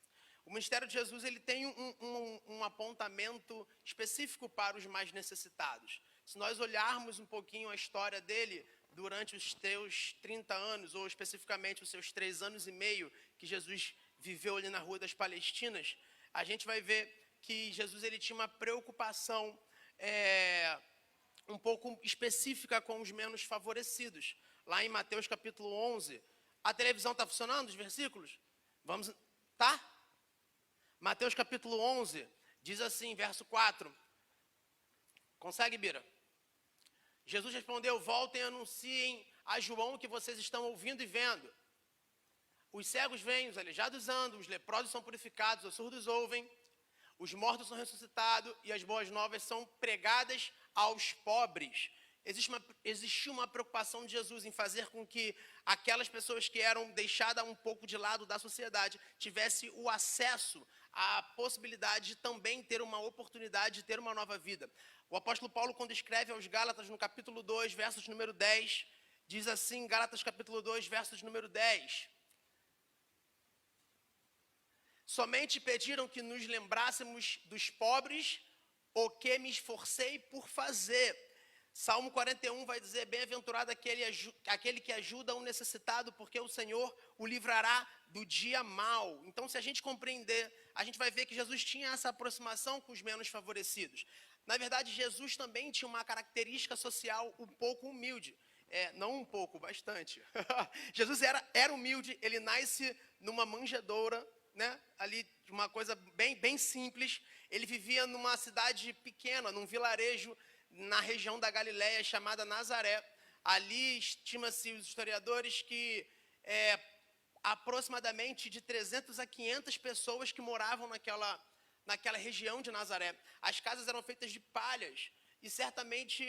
E: O ministério de Jesus ele tem um apontamento específico para os mais necessitados. Se nós olharmos um pouquinho a história dele durante os seus 30 anos, ou especificamente os seus 3 anos e meio que Jesus viveu ali na Rua das Palestinas, a gente vai ver que Jesus ele tinha uma preocupação um pouco específica com os menos favorecidos. Lá em Mateus capítulo 11, a televisão está funcionando, os versículos? Vamos, tá? Mateus capítulo 11, diz assim, verso 4. Consegue, Bira? Jesus respondeu, voltem e anunciem a João o que vocês estão ouvindo e vendo. Os cegos vêm, os aleijados andam, os leprosos são purificados, os surdos ouvem, os mortos são ressuscitados e as boas novas são pregadas aos pobres. Existia uma preocupação de Jesus em fazer com que aquelas pessoas que eram deixadas um pouco de lado da sociedade tivessem o acesso à possibilidade de também ter uma oportunidade de ter uma nova vida. O apóstolo Paulo, quando escreve aos Gálatas, no capítulo 2, versos número 10, diz assim, Gálatas capítulo 2, versos número 10. Somente pediram que nos lembrássemos dos pobres o que me esforcei por fazer. Salmo 41 vai dizer, bem-aventurado aquele que ajuda o necessitado, porque o Senhor o livrará do dia mau. Então, se a gente compreender, a gente vai ver que Jesus tinha essa aproximação com os menos favorecidos. Na verdade, Jesus também tinha uma característica social um pouco humilde. Não um pouco, bastante. Jesus era humilde, ele nasce numa manjedoura, né? Ali, uma coisa bem simples. Ele vivia numa cidade pequena, num vilarejo, na região da Galileia, chamada Nazaré. Ali, estima-se os historiadores que aproximadamente de 300 a 500 pessoas que moravam naquela região de Nazaré. As casas eram feitas de palhas e certamente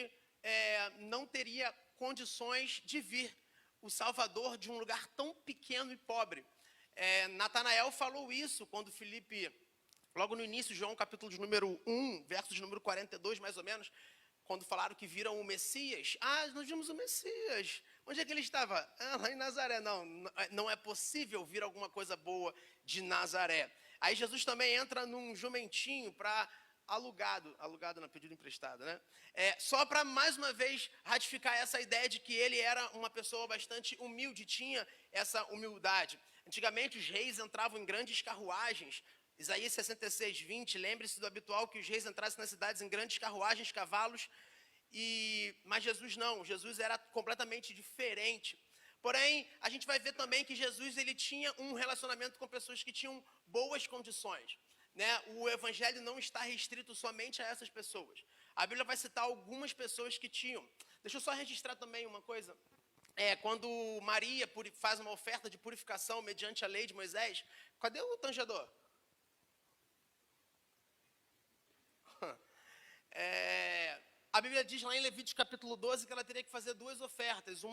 E: não teria condições de vir o Salvador de um lugar tão pequeno e pobre. Natanael falou isso quando Filipe, logo no início, João capítulo de número 1, verso de número 42, mais ou menos, quando falaram que viram o Messias. Nós vimos o Messias. Onde é que ele estava? Lá em Nazaré. Não é possível vir alguma coisa boa de Nazaré. Aí Jesus também entra num jumentinho para alugado não, pedido emprestado, né? Só para mais uma vez ratificar essa ideia de que ele era uma pessoa bastante humilde, tinha essa humildade. Antigamente os reis entravam em grandes carruagens. Isaías 66, 20, lembre-se do habitual que os reis entrassem nas cidades em grandes carruagens, cavalos, mas Jesus não, Jesus era completamente diferente. Porém, a gente vai ver também que Jesus ele tinha um relacionamento com pessoas que tinham boas condições, né? O evangelho não está restrito somente a essas pessoas. A Bíblia vai citar algumas pessoas que tinham. Deixa eu só registrar também uma coisa. Quando Maria faz uma oferta de purificação mediante a lei de Moisés, cadê o tangeador? A Bíblia diz lá em Levítico capítulo 12 que ela teria que fazer duas ofertas,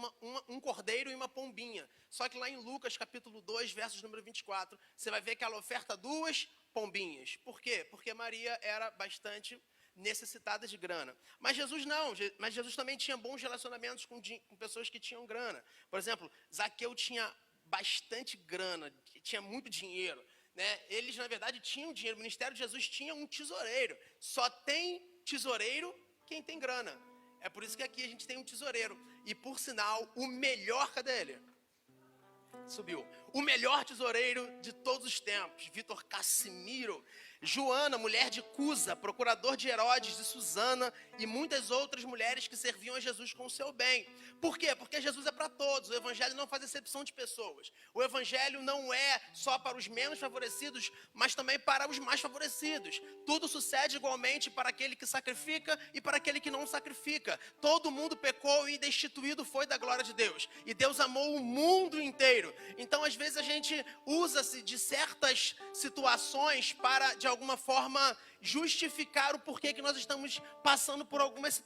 E: um cordeiro e uma pombinha. Só que lá em Lucas capítulo 2, versos número 24, você vai ver que ela oferta duas pombinhas. Por quê? Porque Maria era bastante necessitada de grana. Mas Jesus não, mas Jesus também tinha bons relacionamentos com pessoas que tinham grana. Por exemplo, Zaqueu tinha bastante grana, tinha muito dinheiro, né? Eles, na verdade, tinham dinheiro. O ministério de Jesus tinha um tesoureiro. Só tem tesoureiro quem tem grana. É por isso que aqui a gente tem um tesoureiro. E, por sinal, o melhor, cadê ele? Subiu. O melhor tesoureiro de todos os tempos, Vitor Cassimiro. Joana, mulher de Cusa, procurador de Herodes, de Susana e muitas outras mulheres que serviam a Jesus com o seu bem. Por quê? Porque Jesus é para todos. O evangelho não faz exceção de pessoas. O evangelho não é só para os menos favorecidos, mas também para os mais favorecidos. Tudo sucede igualmente para aquele que sacrifica e para aquele que não sacrifica. Todo mundo pecou e destituído foi da glória de Deus. E Deus amou o mundo inteiro. Então, às vezes, a gente usa-se de certas situações para, de alguma forma, justificar o porquê que nós estamos passando por algumas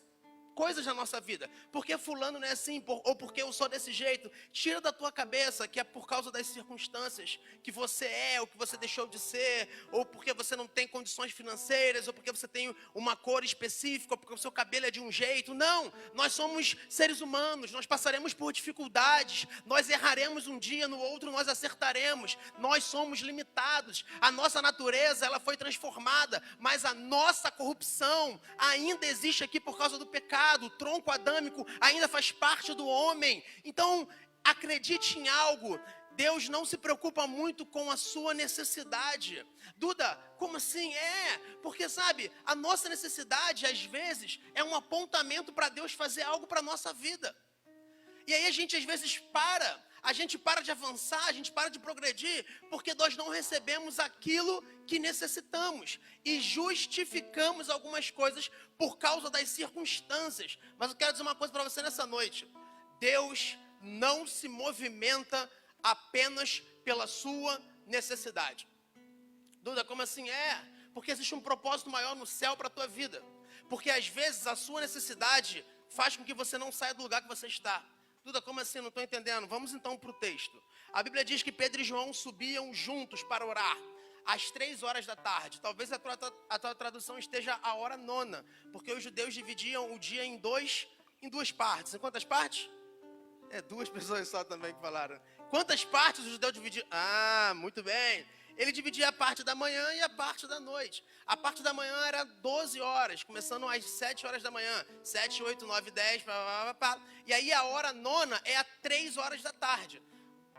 E: coisas na nossa vida. Porque fulano não é assim, ou porque eu sou desse jeito. Tira da tua cabeça que é por causa das circunstâncias que você é, ou que você deixou de ser, ou porque você não tem condições financeiras, ou porque você tem uma cor específica, ou porque o seu cabelo é de um jeito. Não, nós somos seres humanos, nós passaremos por dificuldades, nós erraremos um dia, no outro nós acertaremos, nós somos limitados, a nossa natureza ela foi transformada, mas a nossa corrupção ainda existe aqui por causa do pecado. O tronco adâmico ainda faz parte do homem. Então, acredite em algo. Deus não se preocupa muito com a sua necessidade. Duda, como assim? Porque sabe, a nossa necessidade, às vezes, é um apontamento para Deus fazer algo para a nossa vida. E aí a gente, às vezes, a gente para de avançar, a gente para de progredir, porque nós não recebemos aquilo que necessitamos e justificamos algumas coisas por causa das circunstâncias. Mas eu quero dizer uma coisa para você nessa noite. Deus não se movimenta apenas pela sua necessidade. Duda, como assim? Porque existe um propósito maior no céu para a tua vida. Porque às vezes a sua necessidade faz com que você não saia do lugar que você está. Duda, como assim? Não estou entendendo. Vamos então para o texto. A Bíblia diz que Pedro e João subiam juntos para orar às 3 horas da tarde. Talvez a tua tradução esteja a hora 9, porque os judeus dividiam o dia em duas partes. Em quantas partes? 2 pessoas só também que falaram. Quantas partes os judeus dividiam? Muito bem. ele dividia a parte da manhã e a parte da noite. A parte da manhã era 12 horas, começando às 7 horas da manhã. 7, 8, 9, 10, e aí a hora nona é às 3 horas da tarde.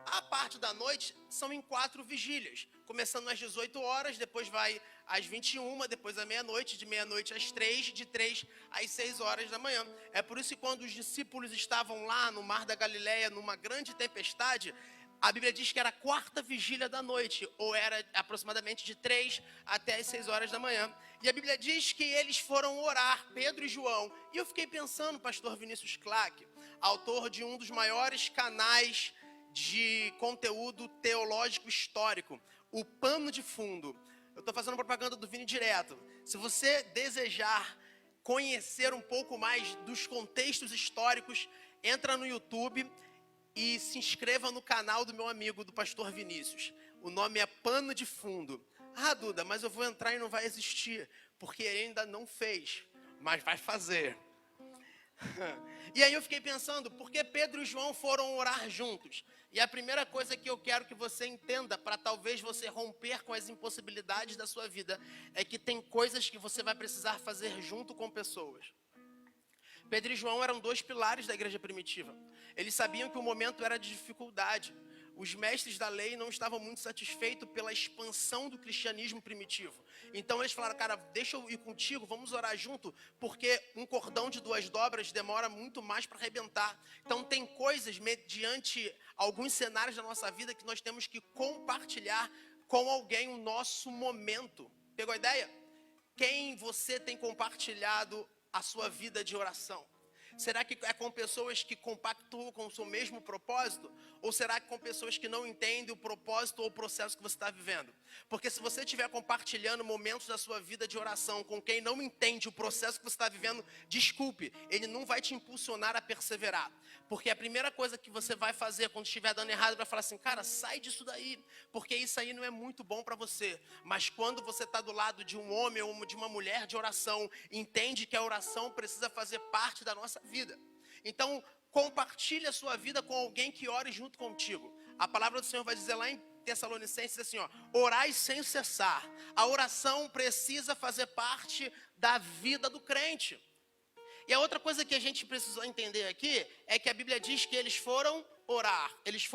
E: A parte da noite são em 4 vigílias, começando às 18 horas, depois vai às 21, depois à meia-noite, de meia-noite às 3, de 3 às 6 horas da manhã. É por isso que quando os discípulos estavam lá no Mar da Galileia, numa grande tempestade, a Bíblia diz que era a 4ª vigília da noite, ou era aproximadamente de 3 até as 6 horas da manhã. E a Bíblia diz que eles foram orar, Pedro e João. E eu fiquei pensando, pastor Vinícius Clark, autor de um dos maiores canais de conteúdo teológico histórico, o Pano de Fundo. Eu estou fazendo propaganda do Vini direto. Se você desejar conhecer um pouco mais dos contextos históricos, entra no YouTube e se inscreva no canal do meu amigo, do pastor Vinícius. O nome é Pano de Fundo. Ah, Duda, mas eu vou entrar e não vai existir, porque ele ainda não fez, mas vai fazer. E aí eu fiquei pensando, por que Pedro e João foram orar juntos? E a primeira coisa que eu quero que você entenda, para talvez você romper com as impossibilidades da sua vida, é que tem coisas que você vai precisar fazer junto com pessoas. Pedro e João eram 2 pilares da igreja primitiva. Eles sabiam que o momento era de dificuldade. Os mestres da lei não estavam muito satisfeitos pela expansão do cristianismo primitivo. Então eles falaram, cara, deixa eu ir contigo, vamos orar junto, porque um cordão de 2 dobras demora muito mais para arrebentar. Então tem coisas, mediante alguns cenários da nossa vida, que nós temos que compartilhar com alguém o nosso momento. Pegou a ideia? Quem você tem compartilhado a sua vida de oração? Será que é com pessoas que compactuam com o seu mesmo propósito? Ou será que com pessoas que não entendem o propósito ou o processo que você está vivendo? Porque se você estiver compartilhando momentos da sua vida de oração com quem não entende o processo que você está vivendo, desculpe, ele não vai te impulsionar a perseverar. Porque a primeira coisa que você vai fazer quando estiver dando errado, vai falar assim, cara, sai disso daí, porque isso aí não é muito bom para você. Mas quando você está do lado de um homem ou de uma mulher de oração, entende que a oração precisa fazer parte da nossa vida. Então, compartilhe a sua vida com alguém que ore junto contigo. A palavra do Senhor vai dizer lá em Tessalonicenses assim, ó, orai sem cessar. A oração precisa fazer parte da vida do crente. E a outra coisa que a gente precisa entender aqui é que a Bíblia diz que eles foram orar. Eles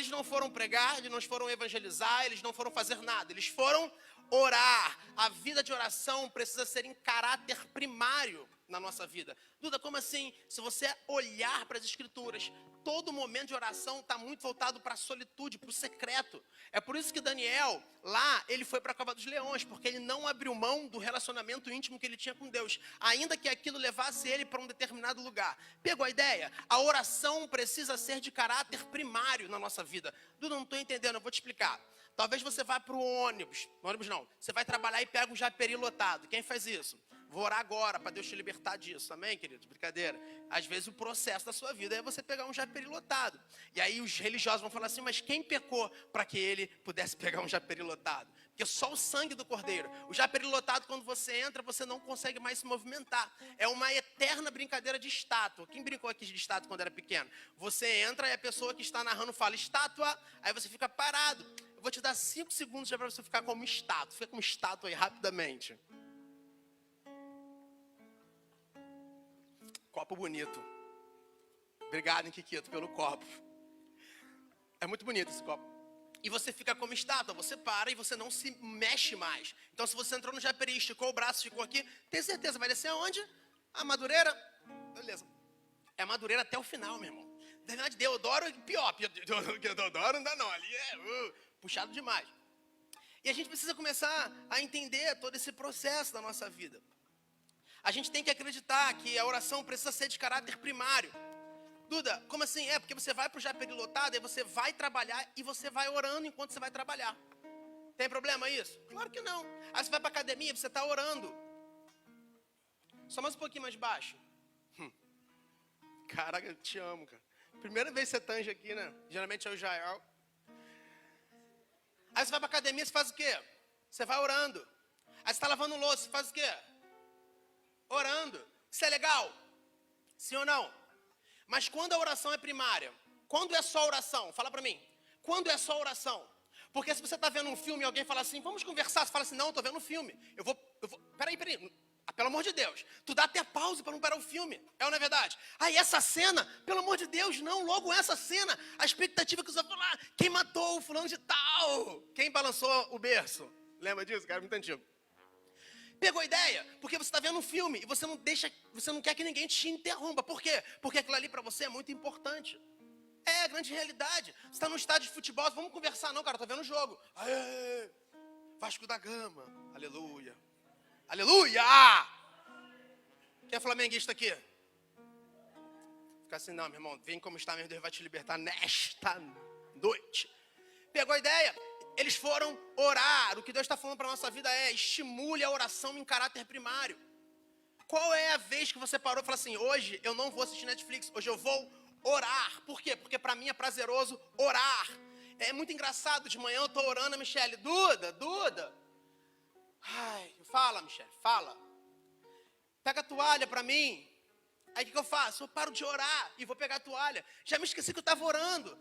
E: não foram pregar, eles não foram evangelizar, eles não foram fazer nada. Eles foram orar. A vida de oração precisa ser em caráter primário na nossa vida. Duda, como assim? Se você olhar para as Escrituras, todo momento de oração está muito voltado para a solitude, para o secreto. É por isso que Daniel, lá, ele foi para a Cova dos Leões, porque ele não abriu mão do relacionamento íntimo que ele tinha com Deus, ainda que aquilo levasse ele para um determinado lugar. Pegou a ideia? A oração precisa ser de caráter primário na nossa vida. Duda, não estou entendendo, eu vou te explicar. Talvez você vá para o ônibus não, você vai trabalhar e pega um japeri lotado. Quem faz isso? Vou orar agora para Deus te libertar disso, amém, queridos? Brincadeira. Às vezes o processo da sua vida é você pegar um japeri lotado. E aí os religiosos vão falar assim, mas quem pecou para que ele pudesse pegar um japeri lotado? Porque só o sangue do cordeiro. O japeri lotado, quando você entra, você não consegue mais se movimentar. É uma eterna brincadeira de estátua. Quem brincou aqui de estátua quando era pequeno? Você entra e a pessoa que está narrando fala estátua, aí você fica parado. Eu vou te dar 5 segundos já para você ficar como estátua. Fica como estátua aí rapidamente. Copo bonito. Obrigado, Kikito, pelo copo. É muito bonito esse copo. E você fica como estátua, você para e você não se mexe mais. Então, se você entrou no japeri, esticou o braço, ficou aqui, tem certeza, vai descer aonde? A Madureira? Beleza. É a Madureira até o final, meu irmão. Na verdade, Deodoro é pior. Deodoro não dá não, ali é puxado demais. E a gente precisa começar a entender todo esse processo da nossa vida. A gente tem que acreditar que a oração precisa ser de caráter primário. Duda, como assim? É porque você vai para o japeri lotado, aí você vai trabalhar e você vai orando enquanto você vai trabalhar. Tem problema isso? Claro que não. Aí você vai para a academia, você está orando. Só mais um pouquinho mais baixo. Caraca, eu te amo, cara. Primeira vez que você tange aqui, né? Geralmente é o Jael. Aí você vai para a academia, você faz o quê? Você vai orando. Aí você está lavando louça, você faz o quê? Orando. Isso é legal? Sim ou não? Mas quando a oração é primária? Quando é só oração? Fala para mim. Quando é só oração? Porque se você está vendo um filme e alguém fala assim, vamos conversar, você fala assim, não, eu estou vendo um filme. Eu vou, peraí. Pelo amor de Deus, tu dá até pausa para não parar o filme, é ou não é verdade? Aí essa cena, pelo amor de Deus, não, logo essa cena, a expectativa que você vai falar, quem matou o fulano de tal? Quem balançou o berço? Lembra disso, cara? Muito antigo. Pegou a ideia? Porque você está vendo um filme e você não quer que ninguém te interrompa. Por quê? Porque aquilo ali para você é muito importante. É a grande realidade. Você está num estádio de futebol, vamos conversar, não, cara, tô vendo o jogo. Aê, Vasco da Gama, aleluia. Aleluia! Quem é flamenguista aqui? Fica assim, não, meu irmão, vem como está, meu Deus vai te libertar nesta noite. Pegou a ideia? Eles foram orar. O que Deus está falando para a nossa vida é, estimule a oração em caráter primário. Qual é a vez que você parou e falou assim, hoje eu não vou assistir Netflix, hoje eu vou orar. Por quê? Porque para mim é prazeroso orar. É muito engraçado, de manhã eu estou orando, a Michele, Duda. Ai, fala, Michele, fala. Pega a toalha para mim. Aí o que eu faço? Eu paro de orar e vou pegar a toalha. Já me esqueci que eu estava orando.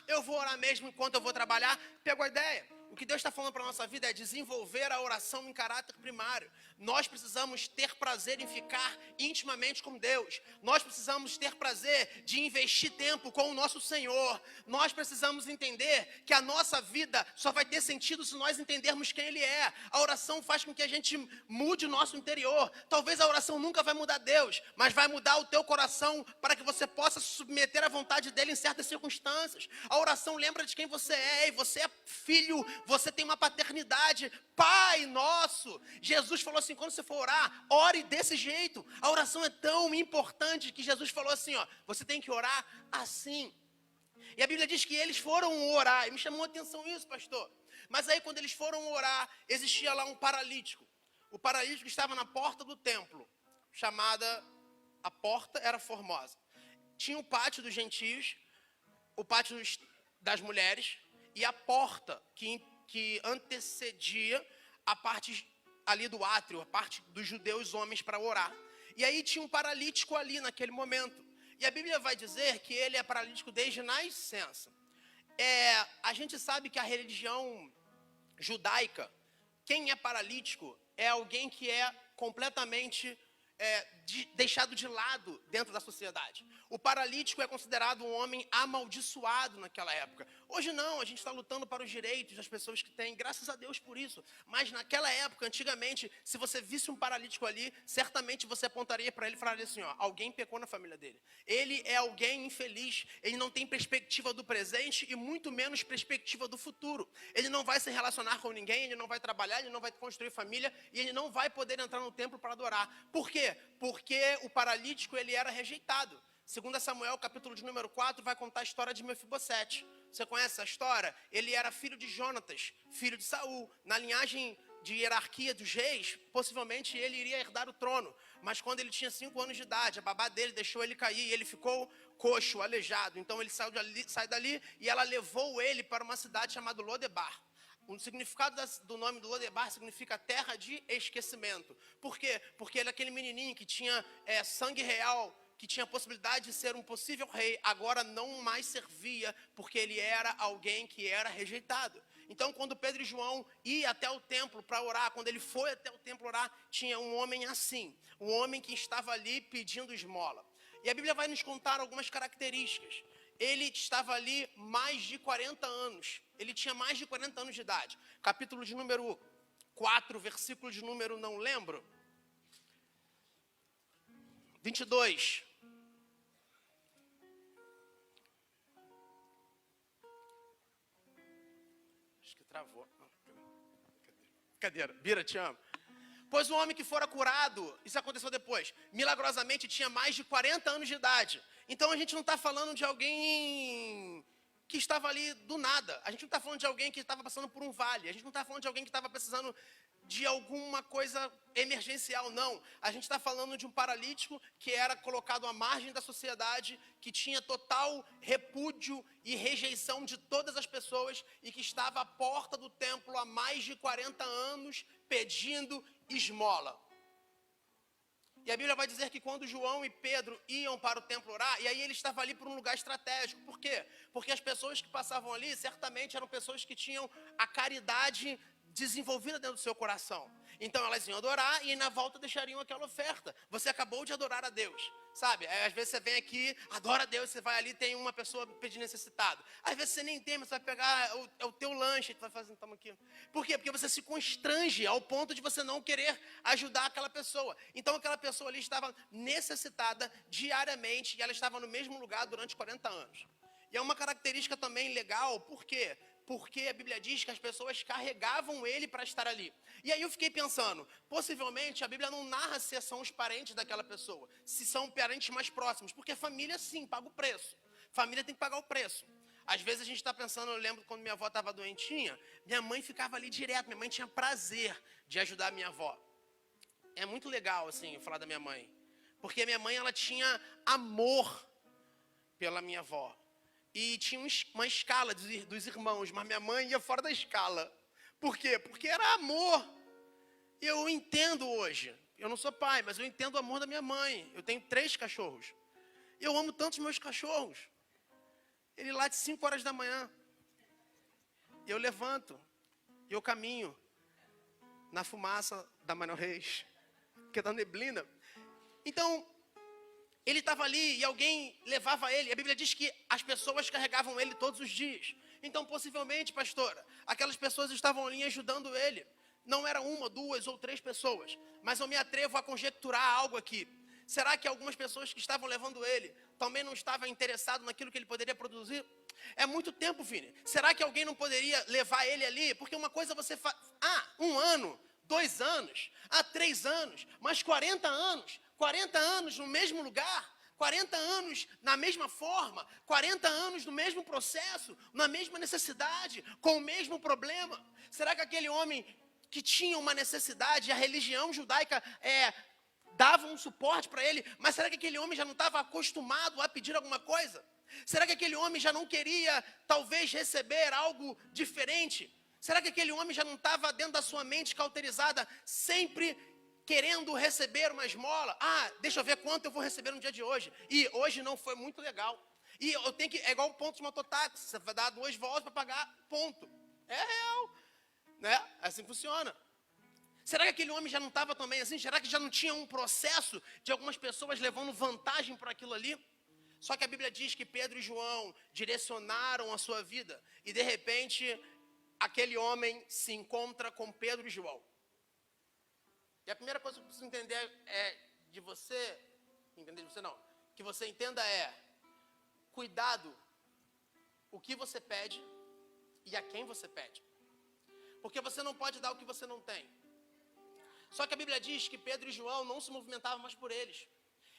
E: Eu vou orar mesmo enquanto eu vou trabalhar. Pegou a ideia? O que Deus está falando para a nossa vida é desenvolver a oração em caráter primário. Nós precisamos ter prazer em ficar intimamente com Deus. Nós precisamos ter prazer de investir tempo com o nosso Senhor. Nós precisamos entender que a nossa vida só vai ter sentido se nós entendermos quem Ele é. A oração faz com que a gente mude o nosso interior. Talvez a oração nunca vai mudar Deus, mas vai mudar o teu coração para que você possa se submeter à vontade dEle em certas circunstâncias. A oração lembra de quem você é, e você é filho, você tem uma paternidade, Pai nosso. Jesus falou assim, quando você for orar, ore desse jeito. A oração é tão importante que Jesus falou assim, você tem que orar assim. E a Bíblia diz que eles foram orar, e me chamou a atenção isso, pastor. Mas aí quando eles foram orar, existia lá um paralítico. O paralítico estava na porta do templo, a porta era Formosa. Tinha o pátio dos gentios, o pátio das mulheres e a porta que antecedia a parte ali do átrio, a parte dos judeus homens para orar. E aí tinha um paralítico ali naquele momento. E a Bíblia vai dizer que ele é paralítico desde nascença. A gente sabe que a religião judaica, quem é paralítico é alguém que é completamente deixado de lado dentro da sociedade. O paralítico é considerado um homem amaldiçoado naquela época. Hoje não, a gente está lutando para os direitos das pessoas que têm, graças a Deus por isso. Mas naquela época, antigamente, se você visse um paralítico ali, certamente você apontaria para ele e falaria assim, alguém pecou na família dele. Ele é alguém infeliz, ele não tem perspectiva do presente e muito menos perspectiva do futuro. Ele não vai se relacionar com ninguém, ele não vai trabalhar, ele não vai construir família e ele não vai poder entrar no templo para adorar. Por quê? Porque o paralítico ele era rejeitado. 2 Samuel, capítulo de número 4, vai contar a história de Mefibosete. Você conhece essa história? Ele era filho de Jonatas, filho de Saul. Na linhagem de hierarquia dos reis, possivelmente ele iria herdar o trono. Mas quando ele tinha 5 anos de idade, a babá dele deixou ele cair e ele ficou coxo, aleijado. Então ele sai dali e ela levou ele para uma cidade chamada Lodebar. O significado do nome do Lodebar significa terra de esquecimento. Por quê? Porque ele é aquele menininho que tinha sangue real, que tinha a possibilidade de ser um possível rei, agora não mais servia, porque ele era alguém que era rejeitado. Então, quando Pedro e João iam até o templo para orar, quando ele foi até o templo orar, tinha um homem assim, um homem que estava ali pedindo esmola. E a Bíblia vai nos contar algumas características. Ele estava ali mais de 40 anos. Ele tinha mais de 40 anos de idade. Capítulo de número 4, versículo de número, não lembro. 22. Acho que travou. Cadeira. Bira, te amo. Pois o homem que fora curado, isso aconteceu depois, milagrosamente tinha mais de 40 anos de idade. Então a gente não está falando de alguém que estava ali do nada. A gente não está falando de alguém que estava passando por um vale. A gente não está falando de alguém que estava precisando de alguma coisa emergencial, não. A gente está falando de um paralítico que era colocado à margem da sociedade, que tinha total repúdio e rejeição de todas as pessoas e que estava à porta do templo há mais de 40 anos pedindo esmola. E a Bíblia vai dizer que quando João e Pedro iam para o templo orar, e aí ele estava ali por um lugar estratégico. Por quê? Porque as pessoas que passavam ali, certamente eram pessoas que tinham a caridade desenvolvida dentro do seu coração. Então elas iam adorar e na volta deixariam aquela oferta. Você acabou de adorar a Deus, sabe? Às vezes você vem aqui, adora a Deus, você vai ali, tem uma pessoa pedindo necessitado. Às vezes você nem tem, mas você vai pegar o teu lanche, tu vai fazer, toma aqui. Por quê? Porque você se constrange ao ponto de você não querer ajudar aquela pessoa. Então aquela pessoa ali estava necessitada diariamente e ela estava no mesmo lugar durante 40 anos. E é uma característica também legal, por quê? Porque a Bíblia diz que as pessoas carregavam ele para estar ali. E aí eu fiquei pensando, possivelmente a Bíblia não narra se são os parentes daquela pessoa, se são parentes mais próximos, porque família sim, paga o preço. Família tem que pagar o preço. Às vezes a gente está pensando, eu lembro quando minha avó estava doentinha, minha mãe ficava ali direto, minha mãe tinha prazer de ajudar a minha avó. É muito legal, assim, falar da minha mãe, porque a minha mãe, ela tinha amor pela minha avó. E tinha uma escala dos irmãos, mas minha mãe ia fora da escala. Por quê? Porque era amor. Eu entendo hoje. Eu não sou pai, mas eu entendo o amor da minha mãe. Eu tenho 3 cachorros. Eu amo tanto os meus cachorros. Ele late 5 horas da manhã. Eu levanto. Eu caminho na fumaça da Manuel Reis, que é da neblina. Então, ele estava ali e alguém levava ele. A Bíblia diz que as pessoas carregavam ele todos os dias. Então, possivelmente, pastora, aquelas pessoas estavam ali ajudando ele. Não era 1, 2 ou 3 pessoas. Mas eu me atrevo a conjecturar algo aqui. Será que algumas pessoas que estavam levando ele também não estavam interessadas naquilo que ele poderia produzir? É muito tempo, Vini. Será que alguém não poderia levar ele ali? Porque uma coisa você faz... 1 ano, 2 anos, 3 anos, mas 40 anos... 40 anos no mesmo lugar, 40 anos na mesma forma, 40 anos no mesmo processo, na mesma necessidade, com o mesmo problema. Será que aquele homem que tinha uma necessidade, a religião judaica dava um suporte para ele, mas será que aquele homem já não estava acostumado a pedir alguma coisa? Será que aquele homem já não queria, talvez, receber algo diferente? Será que aquele homem já não estava dentro da sua mente cauterizada, sempre querendo receber uma esmola? Deixa eu ver quanto eu vou receber no dia de hoje. E hoje não foi muito legal. E eu tenho que, é igual o ponto de mototáxi, você vai dar 2 voltas para pagar, ponto. É real, né? Assim funciona. Será que aquele homem já não estava também assim? Será que já não tinha um processo de algumas pessoas levando vantagem por aquilo ali? Só que a Bíblia diz que Pedro e João direcionaram a sua vida. E de repente, aquele homem se encontra com Pedro e João. E a primeira coisa que eu preciso entender de você, que você entenda cuidado, o que você pede e a quem você pede. Porque você não pode dar o que você não tem. Só que a Bíblia diz que Pedro e João não se movimentavam mais por eles.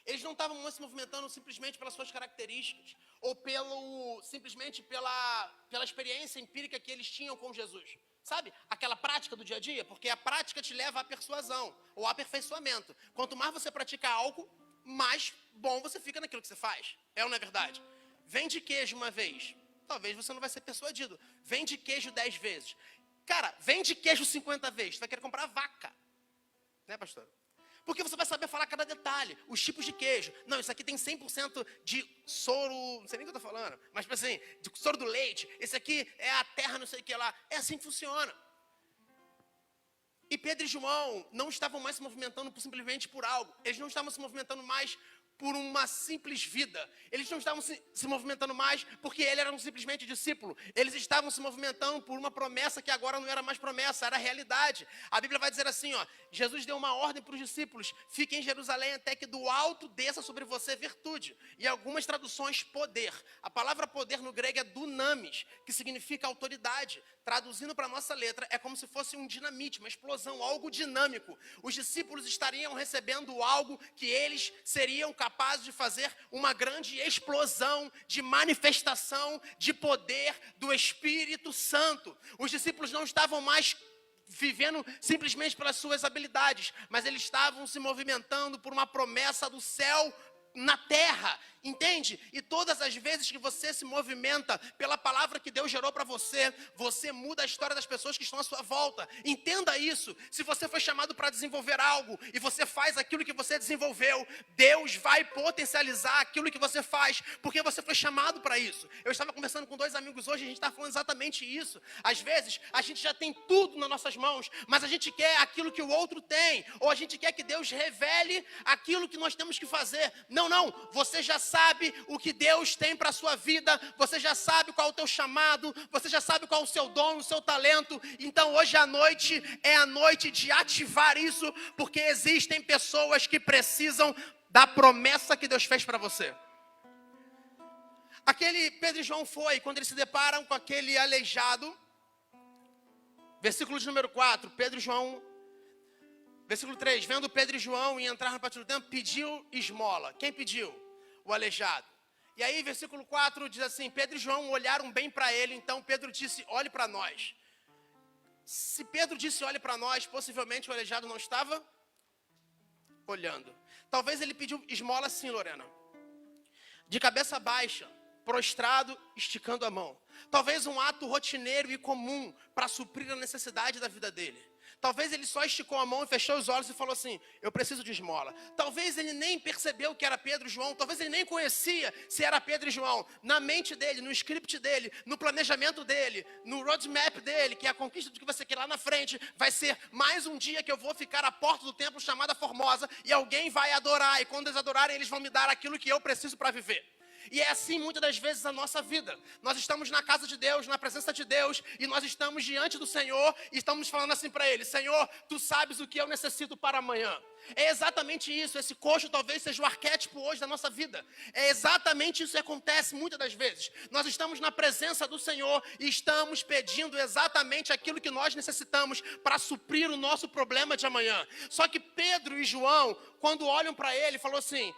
E: Eles não estavam mais se movimentando simplesmente pelas suas características, ou simplesmente pela experiência empírica que eles tinham com Jesus. Sabe, aquela prática do dia a dia? Porque a prática te leva à persuasão, ou aperfeiçoamento. Quanto mais você pratica algo, mais bom você fica naquilo que você faz. É ou não é verdade? Vende queijo uma vez, talvez você não vai ser persuadido. Vende queijo 10 vezes. Cara, vende queijo 50 vezes, você vai querer comprar vaca. Né, pastor? Porque você vai saber falar cada detalhe, os tipos de queijo. Não, isso aqui tem 100% de soro, não sei nem o que eu estou falando, mas assim, de soro do leite. Esse aqui é a terra não sei o que lá. É assim que funciona. E Pedro e João não estavam mais se movimentando simplesmente por algo. Eles não estavam se movimentando mais por uma simples vida. Eles não estavam se movimentando mais porque ele era um simplesmente discípulo. Eles estavam se movimentando por uma promessa que agora não era mais promessa, era realidade. A Bíblia vai dizer assim, Jesus deu uma ordem para os discípulos: fiquem em Jerusalém até que do alto desça sobre você virtude. E algumas traduções, poder. A palavra poder no grego é dunamis, que significa autoridade. Traduzindo para a nossa letra, é como se fosse um dinamite, uma explosão, algo dinâmico. Os discípulos estariam recebendo algo que eles seriam capazes de fazer uma grande explosão de manifestação de poder do Espírito Santo. Os discípulos não estavam mais vivendo simplesmente pelas suas habilidades, mas eles estavam se movimentando por uma promessa do céu na terra. entende? E todas as vezes que você se movimenta pela palavra que Deus gerou para você, você muda a história das pessoas que estão à sua volta. Entenda isso. Se você foi chamado para desenvolver algo e você faz aquilo que você desenvolveu, Deus vai potencializar aquilo que você faz, porque você foi chamado para isso. Eu estava conversando com 2 amigos hoje, a gente está falando exatamente isso. Às vezes, a gente já tem tudo nas nossas mãos, mas a gente quer aquilo que o outro tem, ou a gente quer que Deus revele aquilo que nós temos que fazer. Não, você já sabe o que Deus tem para a sua vida, você já sabe qual é o teu chamado, você já sabe qual é o seu dom, o seu talento. Então hoje à noite é a noite de ativar isso, porque existem pessoas que precisam da promessa que Deus fez para você. Aquele Pedro e João quando eles se deparam com aquele aleijado, versículo de número 4, Pedro e João, versículo 3, vendo Pedro e João e entrar no pátio do templo, pediu esmola. Quem pediu? O aleijado. E aí, versículo 4 diz assim, Pedro e João olharam bem para ele, então Pedro disse, olhe para nós. Se Pedro disse, olhe para nós, possivelmente o aleijado não estava olhando. Talvez ele pediu esmola sim, Lorena. De cabeça baixa, prostrado, esticando a mão. Talvez um ato rotineiro e comum para suprir a necessidade da vida dele. Talvez ele só esticou a mão e fechou os olhos e falou assim, eu preciso de esmola. Talvez ele nem percebeu que era Pedro e João. Talvez ele nem conhecia se era Pedro e João. Na mente dele, no script dele, no planejamento dele, no roadmap dele, que é a conquista do que você quer lá na frente, vai ser mais um dia que eu vou ficar à porta do templo chamada Formosa e alguém vai adorar. E quando eles adorarem, eles vão me dar aquilo que eu preciso para viver. E é assim muitas das vezes a nossa vida. Nós estamos na casa de Deus, na presença de Deus, e nós estamos diante do Senhor e estamos falando assim para Ele, Senhor, Tu sabes o que eu necessito para amanhã. É exatamente isso, esse coxo talvez seja o arquétipo hoje da nossa vida. É exatamente isso que acontece muitas das vezes. Nós estamos na presença do Senhor e estamos pedindo exatamente aquilo que nós necessitamos para suprir o nosso problema de amanhã. Só que Pedro e João, quando olham para ele, falou assim,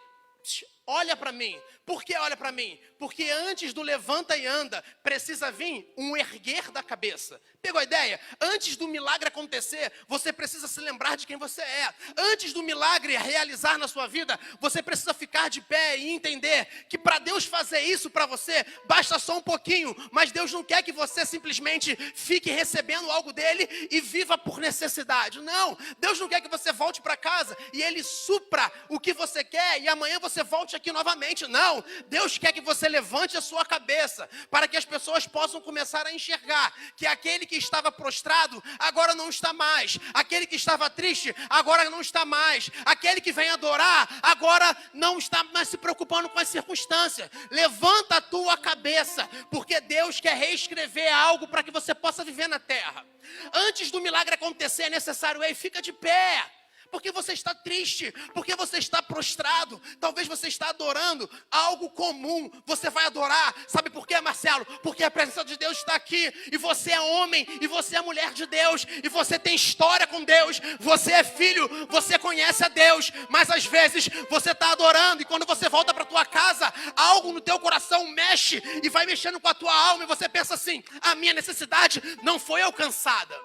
E: olha para mim. Por que olha para mim? Porque antes do levanta e anda, precisa vir um erguer da cabeça. Pegou a ideia? Antes do milagre acontecer, você precisa se lembrar de quem você é. Antes do milagre realizar na sua vida, você precisa ficar de pé e entender que para Deus fazer isso para você, basta só um pouquinho. Mas Deus não quer que você simplesmente fique recebendo algo dele e viva por necessidade. Não, Deus não quer que você volte para casa e Ele supra o que você quer e amanhã você volte aqui novamente. Não, Deus quer que você levante a sua cabeça para que as pessoas possam começar a enxergar que aquele que estava prostrado agora não está mais, aquele que estava triste agora não está mais, aquele que vem adorar agora não está mais se preocupando com as circunstâncias. Levanta a tua cabeça, porque Deus quer reescrever algo para que você possa viver na terra. Antes do milagre acontecer é necessário, fica de pé. Porque você está triste, porque você está prostrado, talvez você está adorando algo comum, você vai adorar, sabe por quê, Marcelo? Porque a presença de Deus está aqui, e você é homem, e você é mulher de Deus, e você tem história com Deus, você é filho, você conhece a Deus, mas às vezes você está adorando, e quando você volta para a tua casa, algo no teu coração mexe, e vai mexendo com a tua alma, e você pensa assim, a minha necessidade não foi alcançada.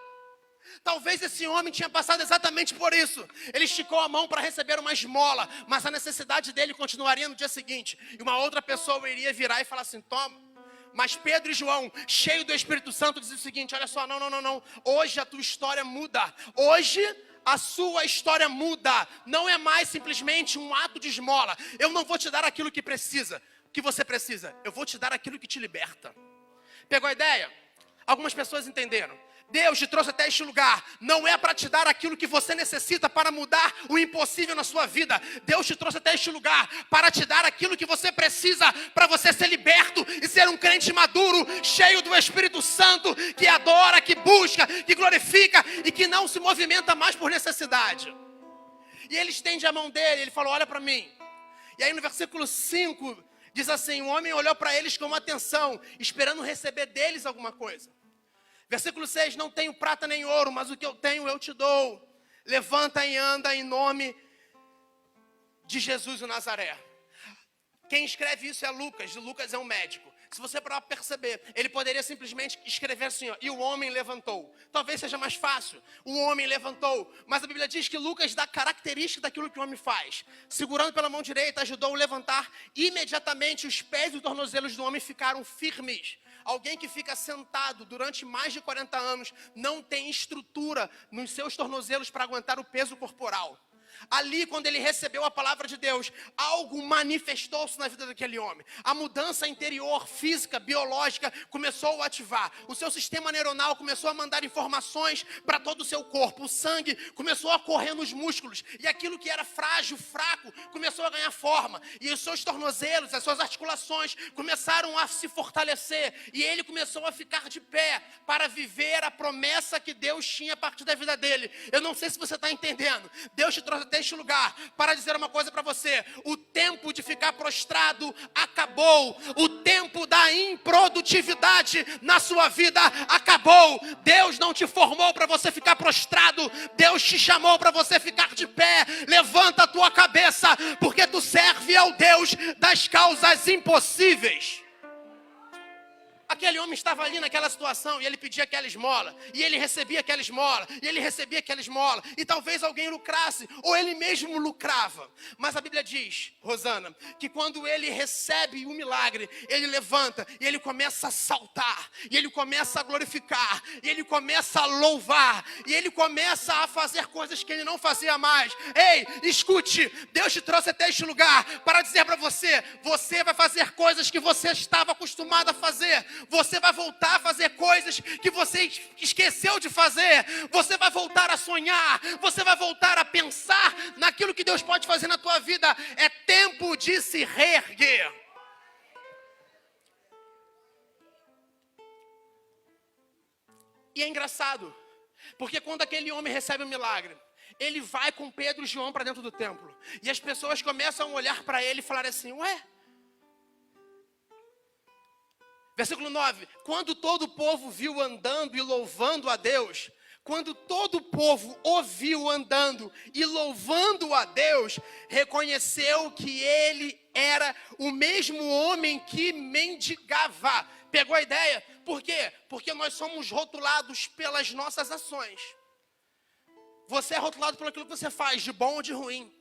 E: Talvez esse homem tinha passado exatamente por isso. Ele esticou a mão para receber uma esmola, mas a necessidade dele continuaria no dia seguinte. E uma outra pessoa iria virar e falar assim, toma. Mas Pedro e João, cheios do Espírito Santo, dizem o seguinte, olha só, não. Hoje a tua história muda. Hoje a sua história muda. Não é mais simplesmente um ato de esmola. Eu não vou te dar aquilo que você precisa. Eu vou te dar aquilo que te liberta. Pegou a ideia? Algumas pessoas entenderam. Deus te trouxe até este lugar, não é para te dar aquilo que você necessita para mudar o impossível na sua vida. Deus te trouxe até este lugar para te dar aquilo que você precisa para você ser liberto e ser um crente maduro, cheio do Espírito Santo, que adora, que busca, que glorifica e que não se movimenta mais por necessidade. E ele estende a mão dele, ele falou, olha para mim. E aí no versículo 5 diz assim, o homem olhou para eles com atenção, esperando receber deles alguma coisa. Versículo 6, não tenho prata nem ouro, mas o que eu tenho eu te dou. Levanta e anda em nome de Jesus o Nazaré. Quem escreve isso é Lucas, e Lucas é um médico. se você parar para perceber, ele poderia simplesmente escrever assim, ó, e o homem levantou. Talvez seja mais fácil, o homem levantou. Mas a Bíblia diz que Lucas dá característica daquilo que o homem faz. Segurando pela mão direita, ajudou a levantar. Imediatamente os pés e os tornozelos do homem ficaram firmes. Alguém que fica sentado durante mais de 40 anos não tem estrutura nos seus tornozelos para aguentar o peso corporal. Ali, quando ele recebeu a palavra de Deus, algo manifestou-se na vida daquele homem. A mudança interior, física, biológica, começou a ativar. O seu sistema neuronal começou a mandar informações para todo o seu corpo. O sangue começou a correr nos músculos. E aquilo que era frágil, fraco, começou a ganhar forma. E os seus tornozelos, as suas articulações começaram a se fortalecer. E ele começou a ficar de pé para viver a promessa que Deus tinha a partir da vida dele. Eu não sei se você está entendendo. Deus te trouxe até este lugar para dizer uma coisa para você: o tempo de ficar prostrado acabou, o tempo da improdutividade na sua vida acabou. Deus não te formou para você ficar prostrado, Deus te chamou para você ficar de pé. Levanta a tua cabeça, porque tu serve ao Deus das causas impossíveis. Aquele homem estava ali naquela situação e ele pedia aquela esmola, e ele recebia aquela esmola, e ele recebia aquela esmola, e talvez alguém lucrasse, ou ele mesmo lucrava. Mas a Bíblia diz, Rosana, que quando ele recebe o milagre, ele levanta e ele começa a saltar, e ele começa a glorificar, e ele começa a louvar, e ele começa a fazer coisas que ele não fazia mais. Ei, escute, Deus te trouxe até este lugar para dizer para você: você vai fazer coisas que você estava acostumado a fazer. Você vai voltar a fazer coisas que você esqueceu de fazer. Você vai voltar a sonhar. Você vai voltar a pensar naquilo que Deus pode fazer na tua vida. É tempo de se reerguer. E é engraçado, porque quando aquele homem recebe o milagre, ele vai com Pedro e João para dentro do templo. E as pessoas começam a olhar para ele e falar assim: ué? Versículo 9, quando todo o povo viu andando e louvando a Deus, quando todo o povo o viu andando e louvando a Deus, reconheceu que ele era o mesmo homem que mendigava. Pegou a ideia? Por quê? Porque nós somos rotulados pelas nossas ações. Você é rotulado pelo aquilo que você faz, de bom ou de ruim.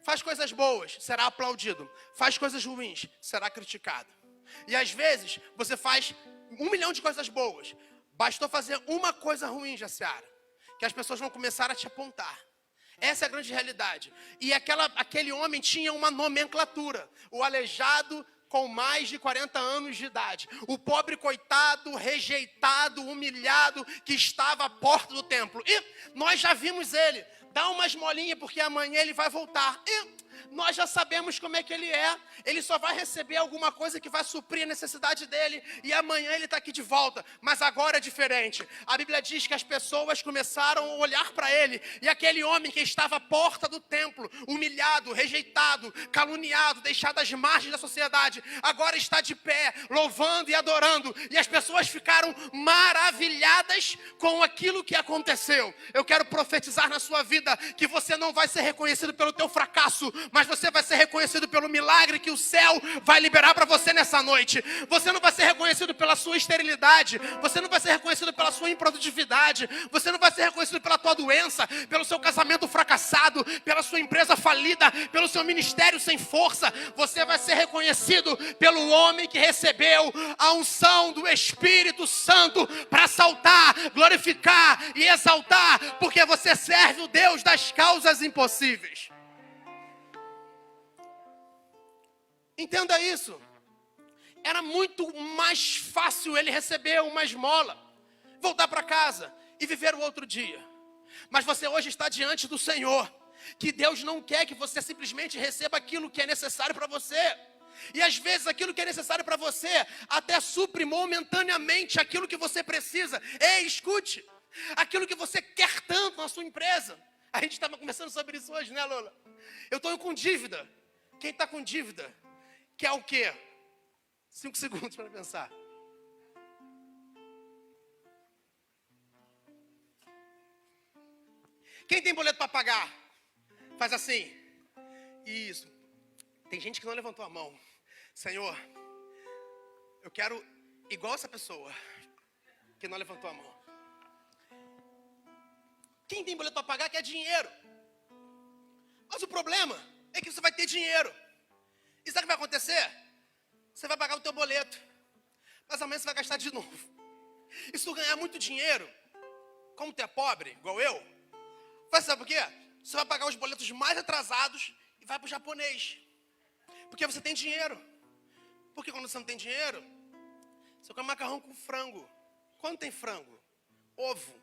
E: Faz coisas boas, será aplaudido. Faz coisas ruins, será criticado. E às vezes, você faz 1 milhão de coisas boas. Bastou fazer uma coisa ruim, Jaciara, que as pessoas vão começar a te apontar. Essa é a grande realidade. E aquele homem tinha uma nomenclatura. O aleijado com mais de 40 anos de idade. O pobre coitado, rejeitado, humilhado, que estava à porta do templo. E nós já vimos ele. Dá uma esmolinha, porque amanhã ele vai voltar. E nós já sabemos como é que ele é. Ele só vai receber alguma coisa que vai suprir a necessidade dele. E amanhã ele está aqui de volta. Mas agora é diferente. A Bíblia diz que as pessoas começaram a olhar para ele. E aquele homem que estava à porta do templo, humilhado, rejeitado, caluniado, deixado às margens da sociedade, agora está de pé, louvando e adorando. E as pessoas ficaram maravilhadas com aquilo que aconteceu. Eu quero profetizar na sua vida que você não vai ser reconhecido pelo teu fracasso, mas você vai ser reconhecido pelo milagre que o céu vai liberar para você nessa noite. Você não vai ser reconhecido pela sua esterilidade, você não vai ser reconhecido pela sua improdutividade, você não vai ser reconhecido pela tua doença, pelo seu casamento fracassado, pela sua empresa falida, pelo seu ministério sem força. Você vai ser reconhecido pelo homem que recebeu a unção do Espírito Santo para saltar, glorificar e exaltar, porque você serve o Deus das causas impossíveis. Entenda isso. Era muito mais fácil ele receber uma esmola, voltar para casa e viver o outro dia. Mas você hoje está diante do Senhor, que Deus não quer que você simplesmente receba aquilo que é necessário para você. E às vezes aquilo que é necessário para você até supre momentaneamente aquilo que você precisa. Ei, escute, aquilo que você quer tanto na sua empresa. A gente estava conversando sobre isso hoje, né, Lola? Eu estou com dívida. Quem está com dívida quer o quê? 5 segundos para pensar. Quem tem boleto para pagar? Faz assim. Isso. Tem gente que não levantou a mão. Senhor, Eu quero igual essa pessoa que não levantou a mão. Quem tem boleto para pagar quer dinheiro. Mas o problema é que você vai ter dinheiro. E sabe o que vai acontecer? Você vai pagar o teu boleto. Mas amanhã você vai gastar de novo. E se tu ganhar muito dinheiro, como tu é pobre, igual eu, vai saber por quê? Você vai pagar os boletos mais atrasados e vai para o japonês. Porque você tem dinheiro. Porque quando você não tem dinheiro, você come macarrão com frango. Quanto tem frango? Ovo.